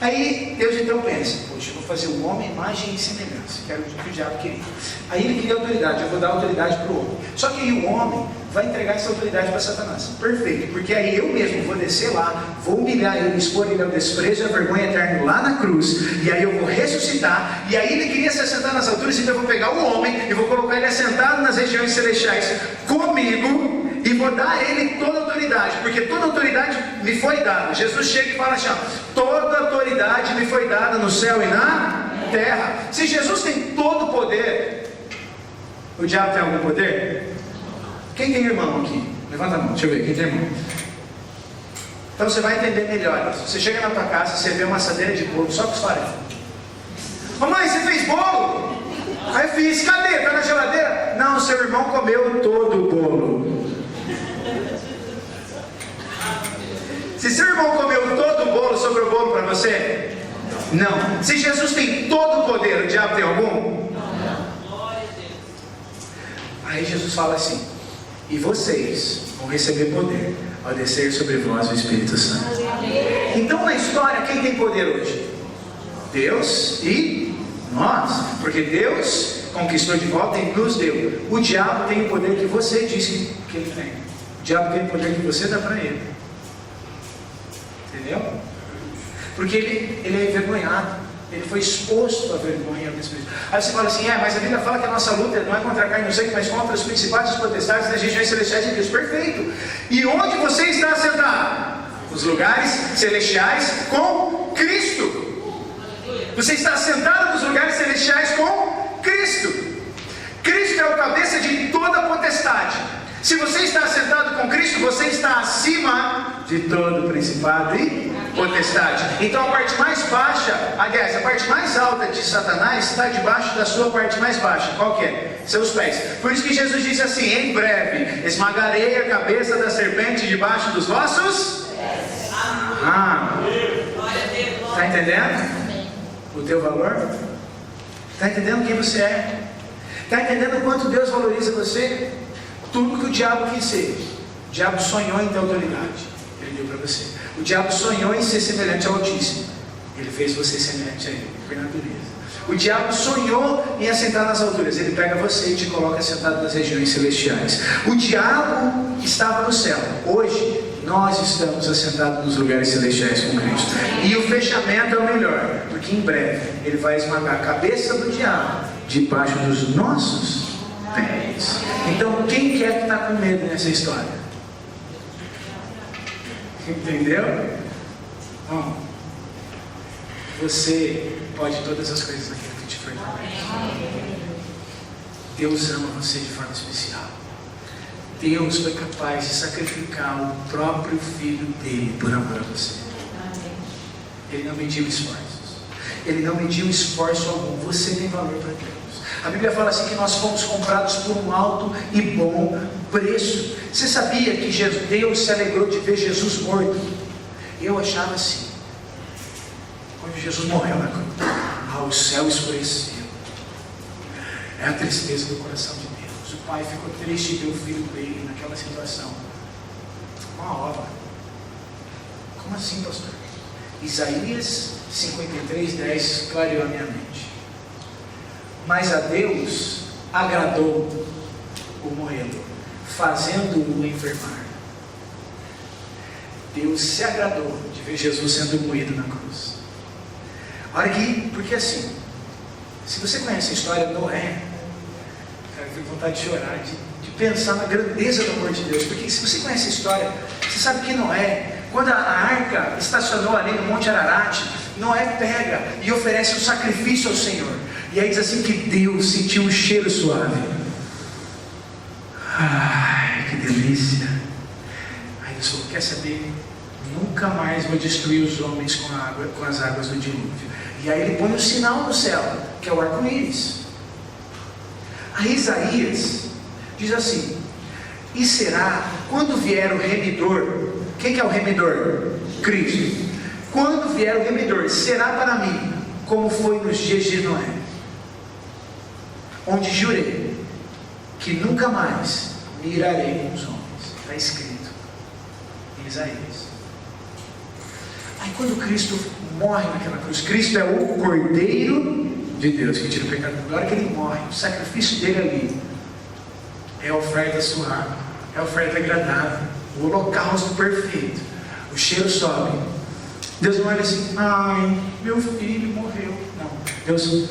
Aí Deus então pensa, poxa, eu vou fazer o homem imagem e semelhança, que era o que o diabo queria. Aí ele queria autoridade, eu vou dar autoridade para o homem. Só que aí o homem vai entregar essa autoridade para Satanás. Perfeito, porque aí eu mesmo vou descer lá, vou humilhar ele, expor ele ao desprezo e à vergonha eterna lá na cruz, e aí eu vou ressuscitar, e aí ele queria se assentar nas alturas, então eu vou pegar o homem e vou colocar ele assentado nas regiões celestiais comigo, e vou dar a ele toda a autoridade, porque toda a autoridade me foi dada. Jesus chega e fala assim, ó, toda a autoridade me foi dada no céu e na terra. Se Jesus tem todo o poder, o diabo tem algum poder? Quem tem irmão aqui? Levanta a mão, deixa eu ver, quem tem irmão? Então você vai entender melhor. Você chega na tua casa, você vê uma assadeira de bolo, só com os farefos. Mamãe, você fez bolo? Aí eu fiz, cadê? Tá na geladeira? Não, seu irmão comeu todo o bolo. Se seu irmão comeu todo o bolo, sobrou bolo para você? Não. Se Jesus tem todo o poder, o diabo tem algum? Não. Aí Jesus fala assim, e vocês vão receber poder ao descer sobre vós o Espírito Santo. Então na história, quem tem poder hoje? Deus e nós. Porque Deus conquistou de volta e nos deu. O diabo tem o poder que você disse que ele tem. O diabo tem o poder que você dá para ele. Entendeu? Porque ele é envergonhado. Ele foi exposto à vergonha. Aí você fala assim, mas a Bíblia fala que a nossa luta não é contra a carne, não sei, mas contra os principados e os potestades das regiões celestiais de Deus. Perfeito. E onde você está assentado? Os lugares celestiais com Cristo. Você está assentado nos lugares celestiais com Cristo. Cristo é o cabeça de toda potestade. Se você está assentado com Cristo, você está acima de todo principado e potestade. Então a parte mais baixa, aliás, a parte mais alta de Satanás está debaixo da sua parte mais baixa. Qual que é? Seus pés. Por isso que Jesus disse assim, em breve esmagarei a cabeça da serpente debaixo dos vossos pés. Está entendendo? O teu valor? Está entendendo quem você é? Está entendendo o quanto Deus valoriza você? Tudo que o diabo quis ser. O diabo sonhou em ter autoridade. Ele deu para você. O diabo sonhou em ser semelhante ao Altíssimo. Ele fez você semelhante a ele, por natureza. O diabo sonhou em assentar nas alturas. Ele pega você e te coloca sentado nas regiões celestiais. O diabo estava no céu. Hoje, nós estamos assentados nos lugares celestiais com Cristo. E o fechamento é o melhor. Porque em breve, ele vai esmagar a cabeça do diabo debaixo dos nossos pés. Então, quem quer que está com medo nessa história? Entendeu? Bom, você pode todas as coisas naquilo que te fortalece. Deus ama você de forma especial. Deus foi capaz de sacrificar o próprio filho dele por amor a você. Ele não mediu esforços. Ele não mediu esforço algum. Você tem valor para Deus. A Bíblia fala assim que nós fomos comprados por um alto e bom preço. Você sabia que Deus se alegrou de ver Jesus morto? Eu achava assim. Quando Jesus morreu na cruz, o céu escureceu. É a tristeza do coração de Deus. O pai ficou triste de ver o filho dele naquela situação. Uma obra. Como assim, pastor? Isaías 53:10 clareou a minha mente. Mas a Deus agradou o morrendo, fazendo-o enfermar. Deus se agradou de ver Jesus sendo moído na cruz. Olha aqui, porque assim, se você conhece a história de Noé, cara, eu tenho vontade de chorar, de pensar na grandeza do amor de Deus. Porque se você conhece a história, você sabe que Noé, quando a arca estacionou ali no Monte Ararat, Noé pega e oferece um sacrifício ao Senhor. E aí diz assim que Deus sentiu um cheiro suave. Ai, que delícia. Aí Deus falou, quer saber? Nunca mais vou destruir os homens com as águas do dilúvio. E aí ele põe um sinal no céu, que é o arco-íris. Aí Isaías diz assim, e será, quando vier o remidor, quem que é o remidor? Cristo. Quando vier o remidor, será para mim, como foi nos dias de Noé, onde jurei, que nunca mais me irarei com os homens. Está escrito em Isaías. Aí quando Cristo morre naquela cruz, Cristo é o Cordeiro de Deus que tira o pecado do mundo. Na hora que Ele morre, o sacrifício dele ali é a oferta suave, é a oferta agradável, o holocausto perfeito. O cheiro sobe. Deus não olha assim, ai, meu filho morreu. Não, Deus,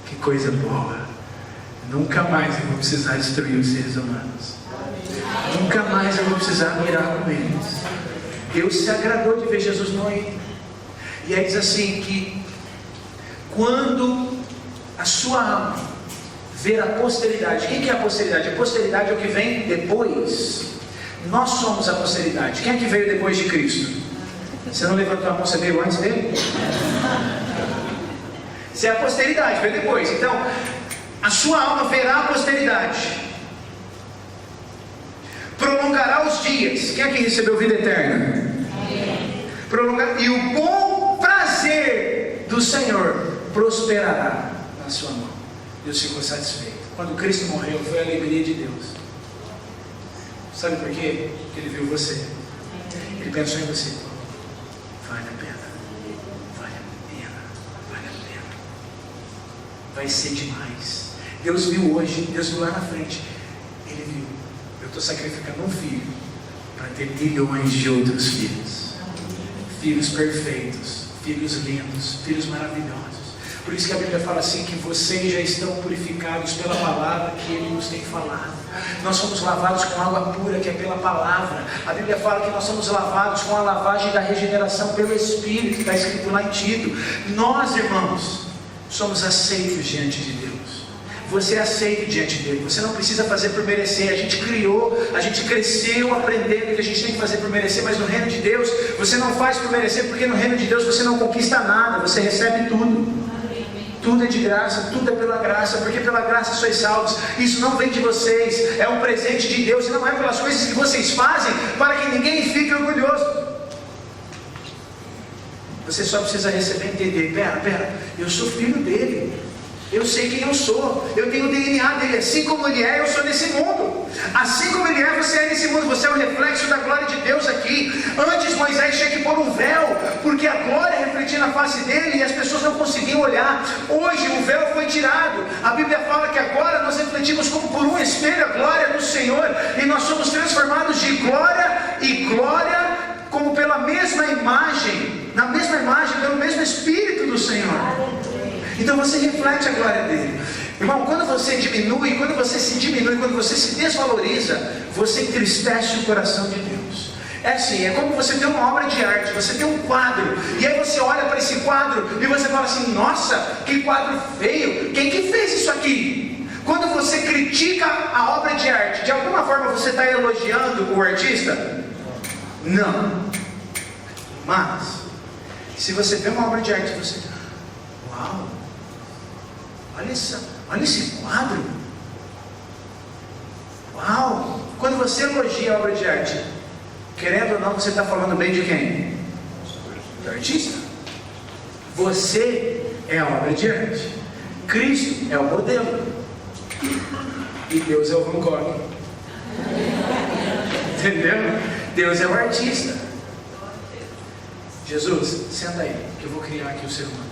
que coisa boa. Nunca mais eu vou precisar destruir os seres humanos. Nunca mais eu vou precisar mirar com eles. Deus se agradou de ver Jesus morrer. E aí diz assim que quando a sua alma ver a posteridade, quem que é a posteridade? A posteridade é o que vem depois. Nós somos a posteridade. Quem é que veio depois de Cristo? Você não levantou a mão, você veio antes dele? Você é a posteridade, veio depois. Então, a sua alma verá a posteridade. Prolongará os dias. Quem é que recebeu vida eterna? Prolongar. E o bom prazer do Senhor prosperará na sua mão. Deus ficou satisfeito. Quando Cristo morreu, foi a alegria de Deus. Sabe por quê? Porque Ele viu você. Ele pensou em você. Vale a pena. Vale a pena. Vale a pena. Vai ser demais. Deus viu hoje. Deus viu lá na frente. Ele viu. Eu estou sacrificando um filho para ter milhões de outros filhos. Filhos perfeitos. Filhos lindos. Filhos maravilhosos. Por isso que a Bíblia fala assim, que vocês já estão purificados pela palavra que Ele nos tem falado. Nós somos lavados com água pura, que é pela palavra. A Bíblia fala que nós somos lavados com a lavagem da regeneração pelo Espírito, que está escrito lá em Tito. Nós, irmãos, somos aceitos diante de Deus. Você é aceito diante dele. Você não precisa fazer por merecer. A gente criou, a gente cresceu aprendendo que a gente tem que fazer por merecer, mas no reino de Deus, você não faz por merecer, porque no reino de Deus você não conquista nada, você recebe tudo. Tudo é de graça, tudo é pela graça, porque pela graça sois salvos. Isso não vem de vocês, é um presente de Deus, e não é pelas coisas que vocês fazem, para que ninguém fique orgulhoso. Você só precisa receber e entender, pera, eu sou filho dele, eu sei quem eu sou, eu tenho o DNA dele, assim como ele é, eu sou nesse mundo. Assim como ele é, você é nesse mundo, você é o reflexo da glória de Deus aqui. Antes Moisés tinha que pôr um véu, porque a glória refletia na face dele e as pessoas não conseguiam olhar. Hoje o véu foi tirado. A Bíblia fala que agora nós refletimos como por um espelho a glória do Senhor, e nós somos transformados de glória em glória, como pela mesma imagem, na mesma imagem, pelo mesmo Espírito do Senhor. Então você reflete a glória dele. Irmão, quando você diminui, quando você se diminui, quando você se desvaloriza, você entristece o coração de Deus. É assim, é como você tem uma obra de arte, você tem um quadro, e aí você olha para esse quadro e você fala assim, nossa, que quadro feio, quem que fez isso aqui? Quando você critica a obra de arte, de alguma forma você está elogiando o artista? Não. Mas, se você vê uma obra de arte, você... Uau! Olha esse quadro. Uau! Quando você elogia a obra de arte, querendo ou não, você está falando bem de quem? Do artista. Você é a obra de arte. Cristo é o modelo. E Deus é o Van Gogh. Entendeu? Deus é o artista. Jesus, senta aí, que eu vou criar aqui o ser humano.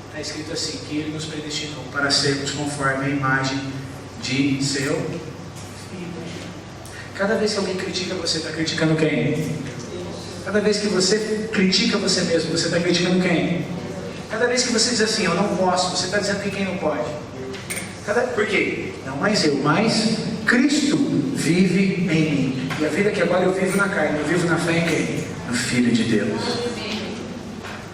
Está escrito assim, que Ele nos predestinou para sermos conforme a imagem de seu Filho. Cada vez que alguém critica você, está criticando quem? Cada vez que você critica você mesmo, você está criticando quem? Cada vez que você diz assim, eu não posso, você está dizendo que quem não pode? Por quê? Não mais eu, mas Cristo vive em mim. E a vida que agora eu vivo na carne, eu vivo na fé em quem? No Filho de Deus.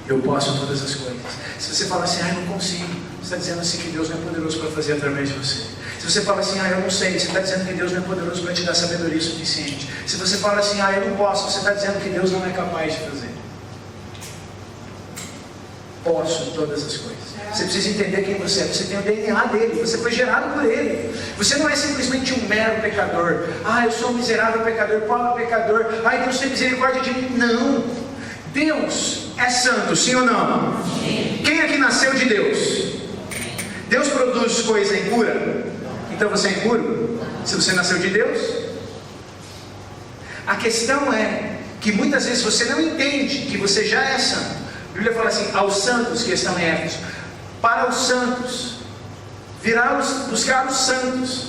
Eu posso todas as coisas. Se você fala assim, eu não consigo, você está dizendo assim que Deus não é poderoso para fazer através de você. Se você fala assim, eu não sei, você está dizendo que Deus não é poderoso para te dar sabedoria suficiente. Se você fala assim, eu não posso, você está dizendo que Deus não é capaz de fazer. Posso todas as coisas. Você precisa entender quem você é. Você tem o DNA dele, você foi gerado por ele. Você não é simplesmente um mero pecador. Eu sou um miserável pecador, pobre pecador. Deus tem misericórdia de mim. Não. Deus é santo, sim ou não? Sim. Quem aqui nasceu de Deus? Deus produz coisa impura? Então você é impuro? Se você nasceu de Deus? A questão é que muitas vezes você não entende que você já é santo. A Bíblia fala assim, aos santos que estão em Éfeso, para os santos, buscar os santos.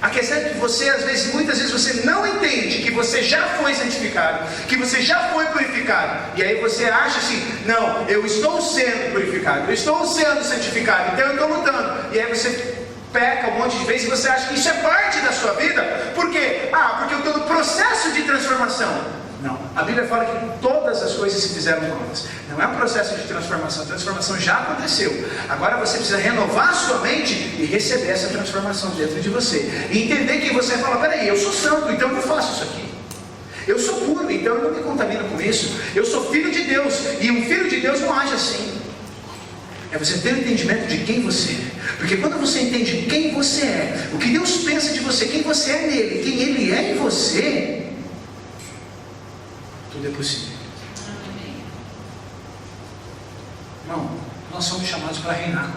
A questão é que você, às vezes, muitas vezes você não entende que você já foi santificado, que você já foi purificado, e aí você acha assim, não, eu estou sendo purificado, eu estou sendo santificado, então eu estou lutando, e aí você peca um monte de vezes e você acha que isso é parte da sua vida. Por quê? Porque eu estou no processo de transformação. Não, a Bíblia fala que todas as coisas se fizeram novas. Não é um processo de transformação, a transformação já aconteceu. Agora você precisa renovar a sua mente e receber essa transformação dentro de você. E entender que você fala, peraí, eu sou santo, então eu não faço isso aqui. Eu sou puro, então eu não me contamino com isso. Eu sou filho de Deus, e um filho de Deus não age assim. É você ter o entendimento de quem você é. Porque quando você entende quem você é, o que Deus pensa de você, quem você é nele, quem Ele é em você, tudo é possível. Irmão, nós somos chamados para reinar.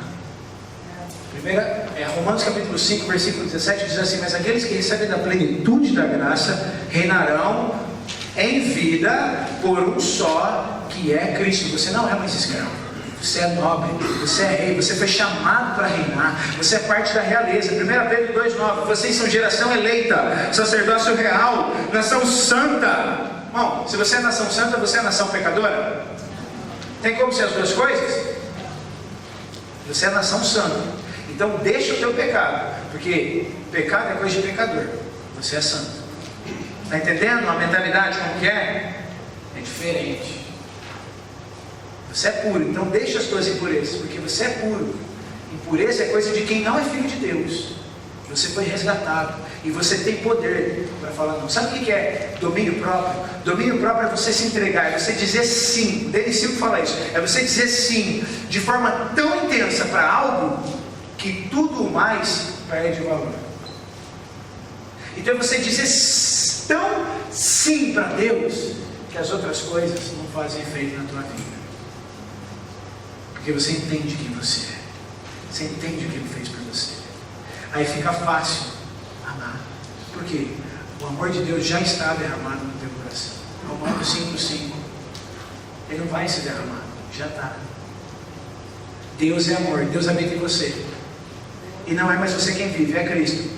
Primeira, Romanos capítulo 5, versículo 17 diz assim, mas aqueles que recebem da plenitude da graça, reinarão em vida por um só, que é Cristo. Você não é mais escravo. Você é nobre, você é rei, você foi chamado para reinar, você é parte da realeza. 1 Pedro 2,9, vocês são geração eleita, sacerdócio real, nação santa. Bom, se você é nação santa, você é nação pecadora? Tem como ser as duas coisas? Você é nação santa, então deixa o teu pecado, porque pecado é coisa de pecador, você é santo. Está entendendo a mentalidade como que é? É diferente. Você é puro, então deixa as tuas impurezas, porque você é puro. Impureza é coisa de quem não é filho de Deus. Você foi resgatado e você tem poder para falar não. Sabe o que é domínio próprio? Domínio próprio é você se entregar, é você dizer sim. Denis Silva fala isso, é você dizer sim de forma tão intensa para algo que tudo mais perde o valor. Então é você dizer tão sim para Deus que as outras coisas não fazem efeito na tua vida. Porque você entende quem você é. Você entende o que Ele fez por você. Aí fica fácil amar. Por quê? O amor de Deus já está derramado no teu coração. Romanos 5,5. Ele não vai se derramar. Já está. Deus é amor. Deus habita em você. E não é mais você quem vive, é Cristo.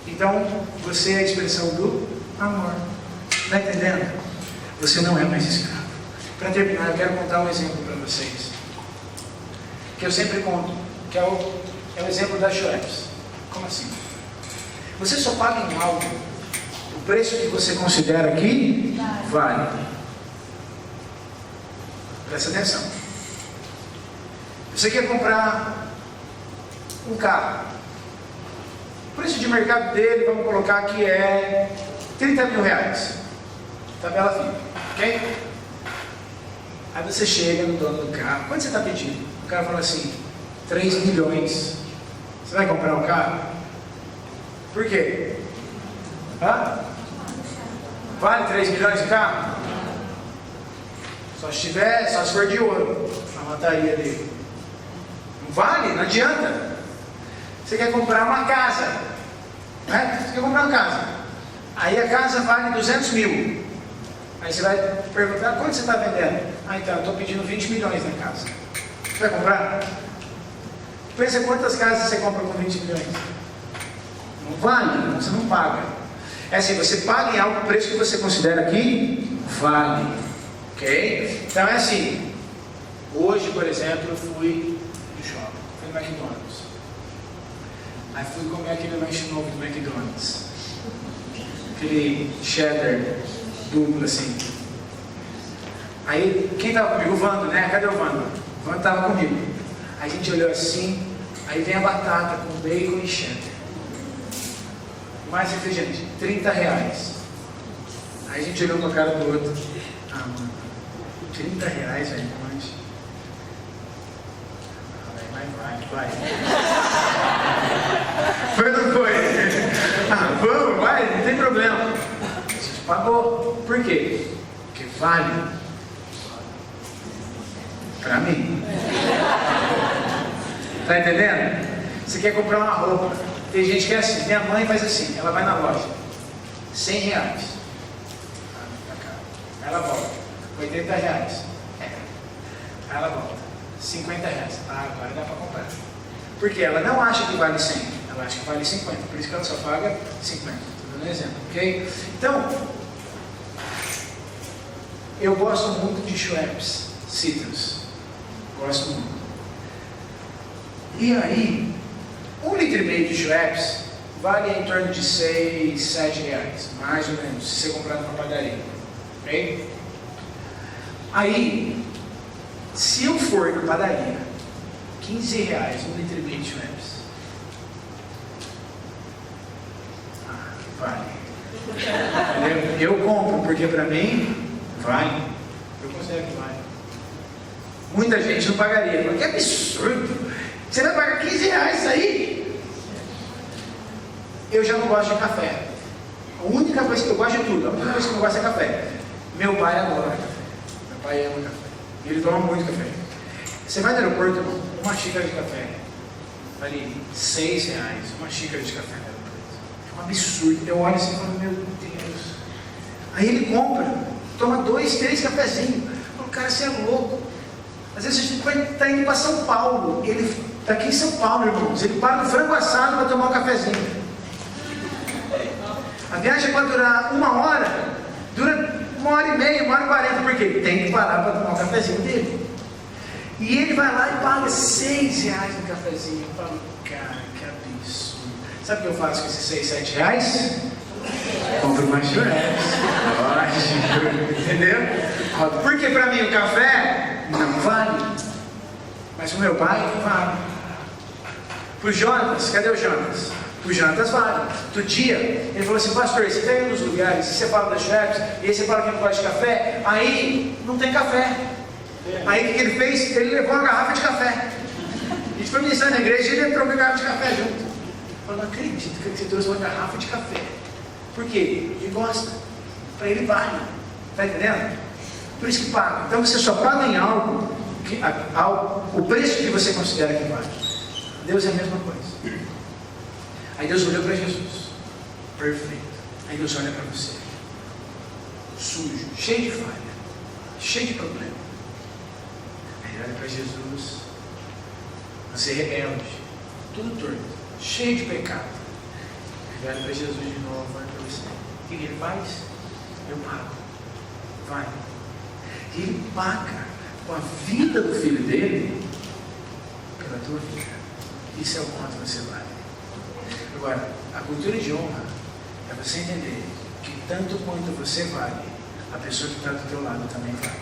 Então, você é a expressão do amor. Está entendendo? Você não é mais escravo. Para terminar, eu quero contar um exemplo para vocês. Que eu sempre conto, que é o exemplo das Schweppes. Como assim? Você só paga em algo o preço que você considera que vale. Presta atenção. Você quer comprar um carro. O preço de mercado dele, vamos colocar que é 30 mil reais. Tabela fina, ok? Aí você chega no dono do carro. Quanto você está pedindo? O cara fala assim, 3 milhões. Você vai comprar um carro? Por quê? Vale 3 milhões de carro? Só se for de ouro, a mataria dele. Não vale, não adianta. Você quer comprar uma casa, né? Você quer comprar uma casa. Aí a casa vale 200 mil. Aí você vai perguntar, quanto você está vendendo? Então, eu estou pedindo 20 milhões na casa. Você vai comprar? Pensa quantas casas você compra com 20 milhões. Não vale, você não paga. É assim, você paga em algo o preço que você considera que vale. Ok? Então é assim. Hoje, por exemplo, eu fui no shopping, fui no McDonald's. Aí fui comer aquele lanche novo do McDonald's. Aquele cheddar duplo assim. Aí, quem estava comigo? O Vando, né? Cadê o Vando? O Vando estava comigo. Aí a gente olhou assim, aí vem a batata com bacon e cheddar. Mais refrigerante, 30 reais. Aí a gente olhou uma cara do outro. Mano, 30 reais, velho, lanche. Vai. Foi ou não foi? Vamos, vai, não tem problema. A gente pagou. Por quê? Porque vale. Pra mim. Tá entendendo? Você quer comprar uma roupa. Tem gente que é assim. Minha mãe faz assim. Ela vai na loja. R$100. Aí ela volta. R$80. Aí ela volta. R$50. Agora dá para comprar. Porque ela não acha que vale 100. Ela acha que vale 50. Por isso que ela só paga 50. Estou dando um exemplo. Ok? Então, eu gosto muito de Schweppes Citrus. Gosto muito. E aí, 1,5 litro de Schweppes vale em torno de R$6, R$7, mais ou menos, se você comprar numa padaria. Ok? Aí, se eu for na padaria, R$15, 1,5 litro de Schweppes. Vale. Eu compro, porque para mim, vale. Eu considero que vale. Muita gente não pagaria, mas que absurdo! Você vai pagar R$15 isso aí? Eu já não gosto de café. A única coisa que eu gosto de tudo, a única coisa que eu não gosto é café. Meu pai adora café. Meu pai ama café. E ele toma muito café. Você vai no aeroporto, irmão, uma xícara de café vale R$6, uma xícara de café no aeroporto. É um absurdo. Eu olho assim e falo, meu Deus. Aí ele compra, toma 2, 3 cafezinhos. Eu falo, cara, você é louco. Às vezes a gente vai estar indo para São Paulo. Ele está aqui em São Paulo, irmãos. Ele para no frango assado para tomar um cafezinho. A viagem pode durar 1 hora, dura 1h30, 1h40, porque ele tem que parar para tomar o cafezinho dele. E ele vai lá e paga R$6 no cafezinho. Eu falo, cara, que absurdo. Sabe o que eu faço com esses R$6, R$7? Compro mais Schweppes. Lógico, entendeu? Porque para mim o café não vale, mas o meu pai vale. Para o Jonas, cadê o Jonas? O Jonas vale. Outro dia, ele falou assim, pastor, você está indo nos lugares, você fala das Schweppes, e aí você fala que não gosta de café, aí não tem café. Aí o que ele fez? Ele levou uma garrafa de café. A gente foi ministrar na igreja e ele entrou com a garrafa de café junto. Eu falei, não acredito que você trouxe uma garrafa de café. Por quê? Ele gosta. Para ele vale. Está entendendo? Por isso que paga. Então você só paga em algo, o preço que você considera que vale. Deus é a mesma coisa. Aí Deus olhou para Jesus. Perfeito. Aí Deus olha para você. Sujo, cheio de falha, cheio de problema. Aí ele olha para Jesus. Você é rebelde, tudo torto, cheio de pecado. Ele olha para Jesus de novo, olha para você. O que ele faz? Eu pago. Vai. E ele paga com a vida do filho dele pela tua vida. Isso é o quanto você vale. Agora, a cultura de honra é você entender que tanto quanto você vale, a pessoa que está do teu lado também vale.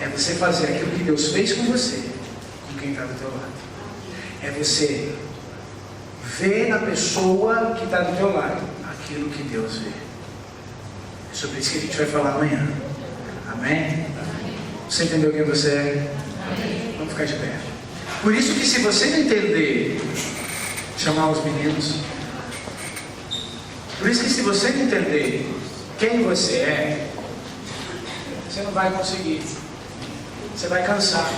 É você fazer aquilo que Deus fez com você, com quem está do teu lado. É você ver na pessoa que está do teu lado aquilo que Deus vê. É sobre isso que a gente vai falar amanhã. Amém? Você entendeu quem você é? Vamos ficar de pé. Por isso que se você não entender, chamar os meninos. Por isso que se você não entender quem você é, você não vai conseguir. Você vai cansar.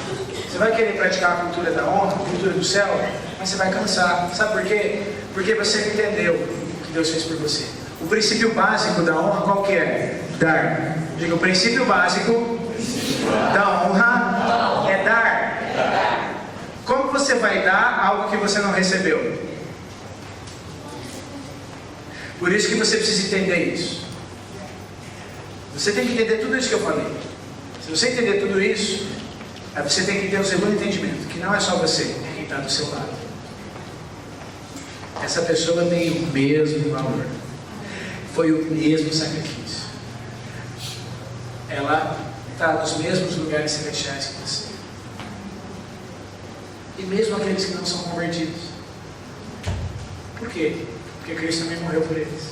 Você vai querer praticar a cultura da honra, a cultura do céu, mas você vai cansar. Sabe por quê? Porque você não entendeu o que Deus fez por você. O princípio básico da honra qual que é? Dar. Diga, o princípio básico da honra é dar. Como você vai dar algo que você não recebeu? Por isso que você precisa entender isso. Você tem que entender tudo isso que eu falei. Se você entender tudo isso, aí você tem que ter um segundo entendimento, que não é só você, é quem está do seu lado. Essa pessoa tem o mesmo valor. Foi o mesmo sacrifício. Ela está nos mesmos lugares celestiais que você. E mesmo aqueles que não são convertidos. Por quê? Porque Cristo também morreu por eles.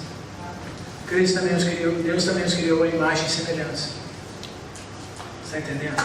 Cristo também os criou, Deus também os criou a imagem e semelhança. Está entendendo?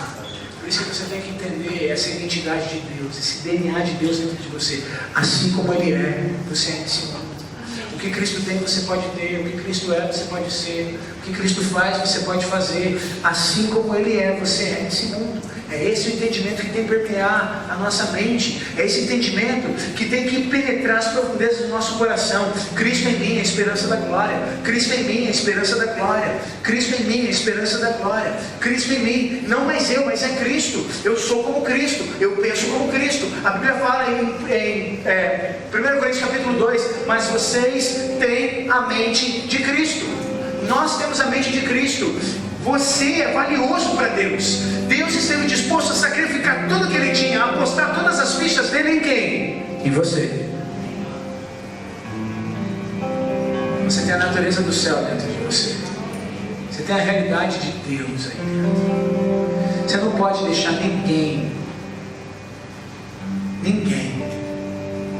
Por isso que você tem que entender essa identidade de Deus, esse DNA de Deus dentro de você. Assim como Ele é, você é nesse mundo. O que Cristo tem, você pode ter. O que Cristo é, você pode ser. O que Cristo faz, você pode fazer. Assim como Ele é, você é nesse mundo. É esse o entendimento que tem que permear a nossa mente. É esse entendimento que tem que penetrar as profundezas do nosso coração. Cristo em mim, a esperança da glória. Cristo em mim, a esperança da glória. Cristo em mim, a esperança da glória. Cristo em mim, não mais eu, mas é Cristo. Eu sou como Cristo, eu penso como Cristo. A Bíblia fala em 1 Coríntios capítulo 2, mas vocês têm a mente de Cristo. Nós temos a mente de Cristo. Você é valioso para Deus. Deus esteve disposto a sacrificar tudo que Ele tinha, a apostar todas as fichas dele em quem? Em você. Você tem a natureza do céu dentro de você. Você tem a realidade de Deus aí dentro. Você não pode deixar ninguém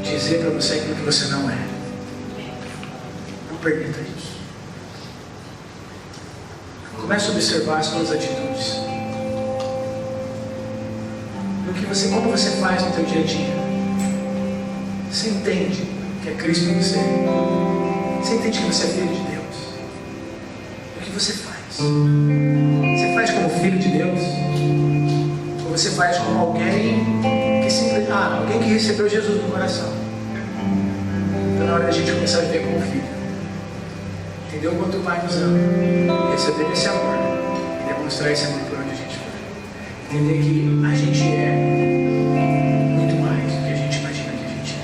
dizer para você aquilo que você não é. Não permita isso. Comece a observar as suas atitudes. Como você faz no teu dia a dia. Você entende que é Cristo em você. Você entende que você é filho de Deus. O que você faz? Você faz como filho de Deus? Ou você faz como alguém que alguém que recebeu Jesus no coração? Então na hora da gente começar a viver como filho. Entendeu quanto o Pai nos ama? Receber esse amor e demonstrar esse amor por onde a gente for. Entender que a gente é muito mais do que a gente imagina que a gente é.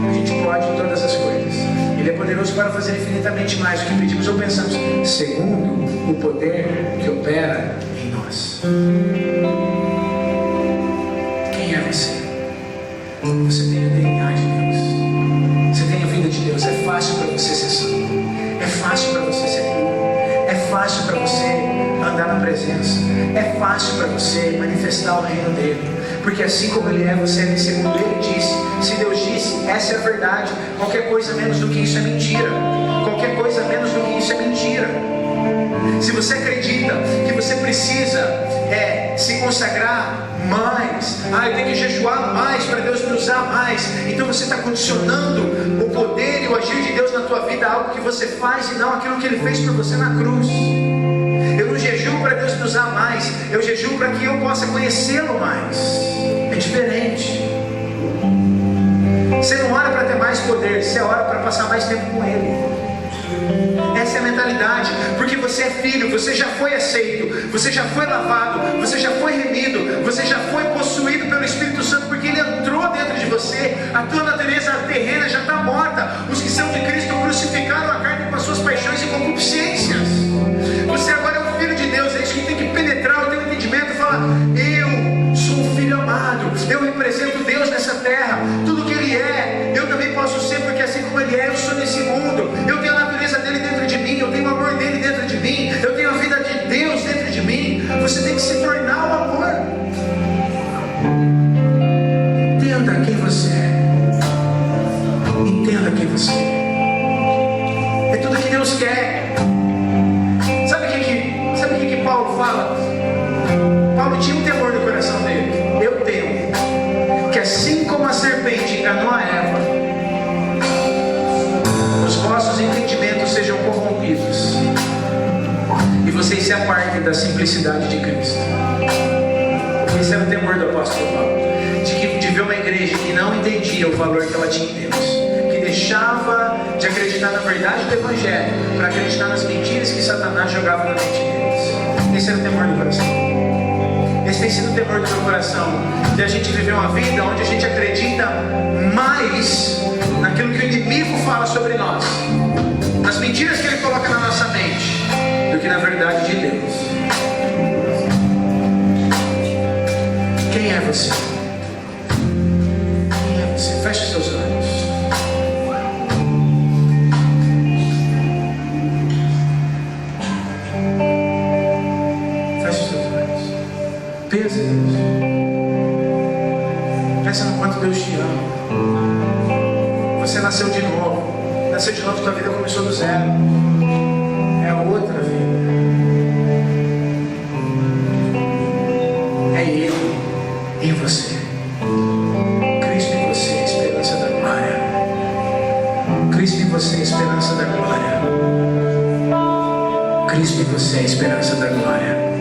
A gente pode em todas as coisas. Ele é poderoso para fazer infinitamente mais do que pedimos ou pensamos, segundo o poder que opera em nós. Quem é você? Você tem o DNA de Deus. Você tem a vida de Deus. É fácil para você ser santo. É fácil para você ser puro. É fácil para você andar na presença. É fácil para você manifestar o reino dele. Porque assim como ele é, você é segundo ele disse. Se Deus disse, essa é a verdade. Qualquer coisa menos do que isso é mentira. Qualquer coisa menos do que isso é mentira. Se você acredita que você precisa se consagrar mais, eu tenho que jejuar mais para Deus me usar mais, então você está condicionando o poder e o agir de Deus na tua vida a algo que você faz e não aquilo que Ele fez por você na cruz. Eu não jejuo para Deus me usar mais, eu jejuo para que eu possa conhecê-lo mais. É diferente. Você não ora para ter mais poder, você ora para passar mais tempo com Ele. Essa é a mentalidade, porque você é filho, você já foi aceito, você já foi lavado, você já foi remido, você já foi possuído pelo Espírito Santo, porque Ele entrou dentro de você. A tua natureza terrena já está morta. Os que são de Cristo crucificaram a carne com as suas paixões e concupiscências. Você agora é um filho de Deus. É isso que tem que penetrar o teu entendimento e falar, eu sou um filho amado, eu represento Deus nessa terra. Tudo que Ele é, eu também posso ser, porque assim como Ele é, eu sou nesse mundo. Eu tenho a natureza dele dentro de mim, eu tenho o amor dele dentro de mim, eu tenho a vida de Deus dentro de mim. Você tem que se tornar o amor. Entenda quem você é. Entenda quem você é. É tudo que Deus quer. Sabe o que Paulo fala? Paulo tinha um temor no coração dele. Eu temo que assim como a serpente enganou a Eva, os vossos entendimentos sejam corrompidos e vocês se apartem da simplicidade de Cristo. Esse era o temor do apóstolo Paulo, de ver uma igreja que não entendia o valor que ela tinha em Deus, que deixava de acreditar na verdade do Evangelho para acreditar nas mentiras que Satanás jogava na mente deles. Esse era o temor do coração. Esse tem sido o temor do meu coração, de a gente viver uma vida onde a gente acredita mais naquilo que o inimigo fala sobre nós, nas mentiras que ele coloca na nossa mente, do que na verdade de Deus. Quem é você? Quem é você? Feche os seus olhos. Feche os seus olhos. Pensa em Deus. Pensa no quanto Deus te ama. Você nasceu de novo. Nasceu de novo, tua vida começou do zero. É outra vida. É Ele em você. Cristo em você, a esperança da glória. Cristo em você, esperança da glória. Cristo em você é a esperança da glória.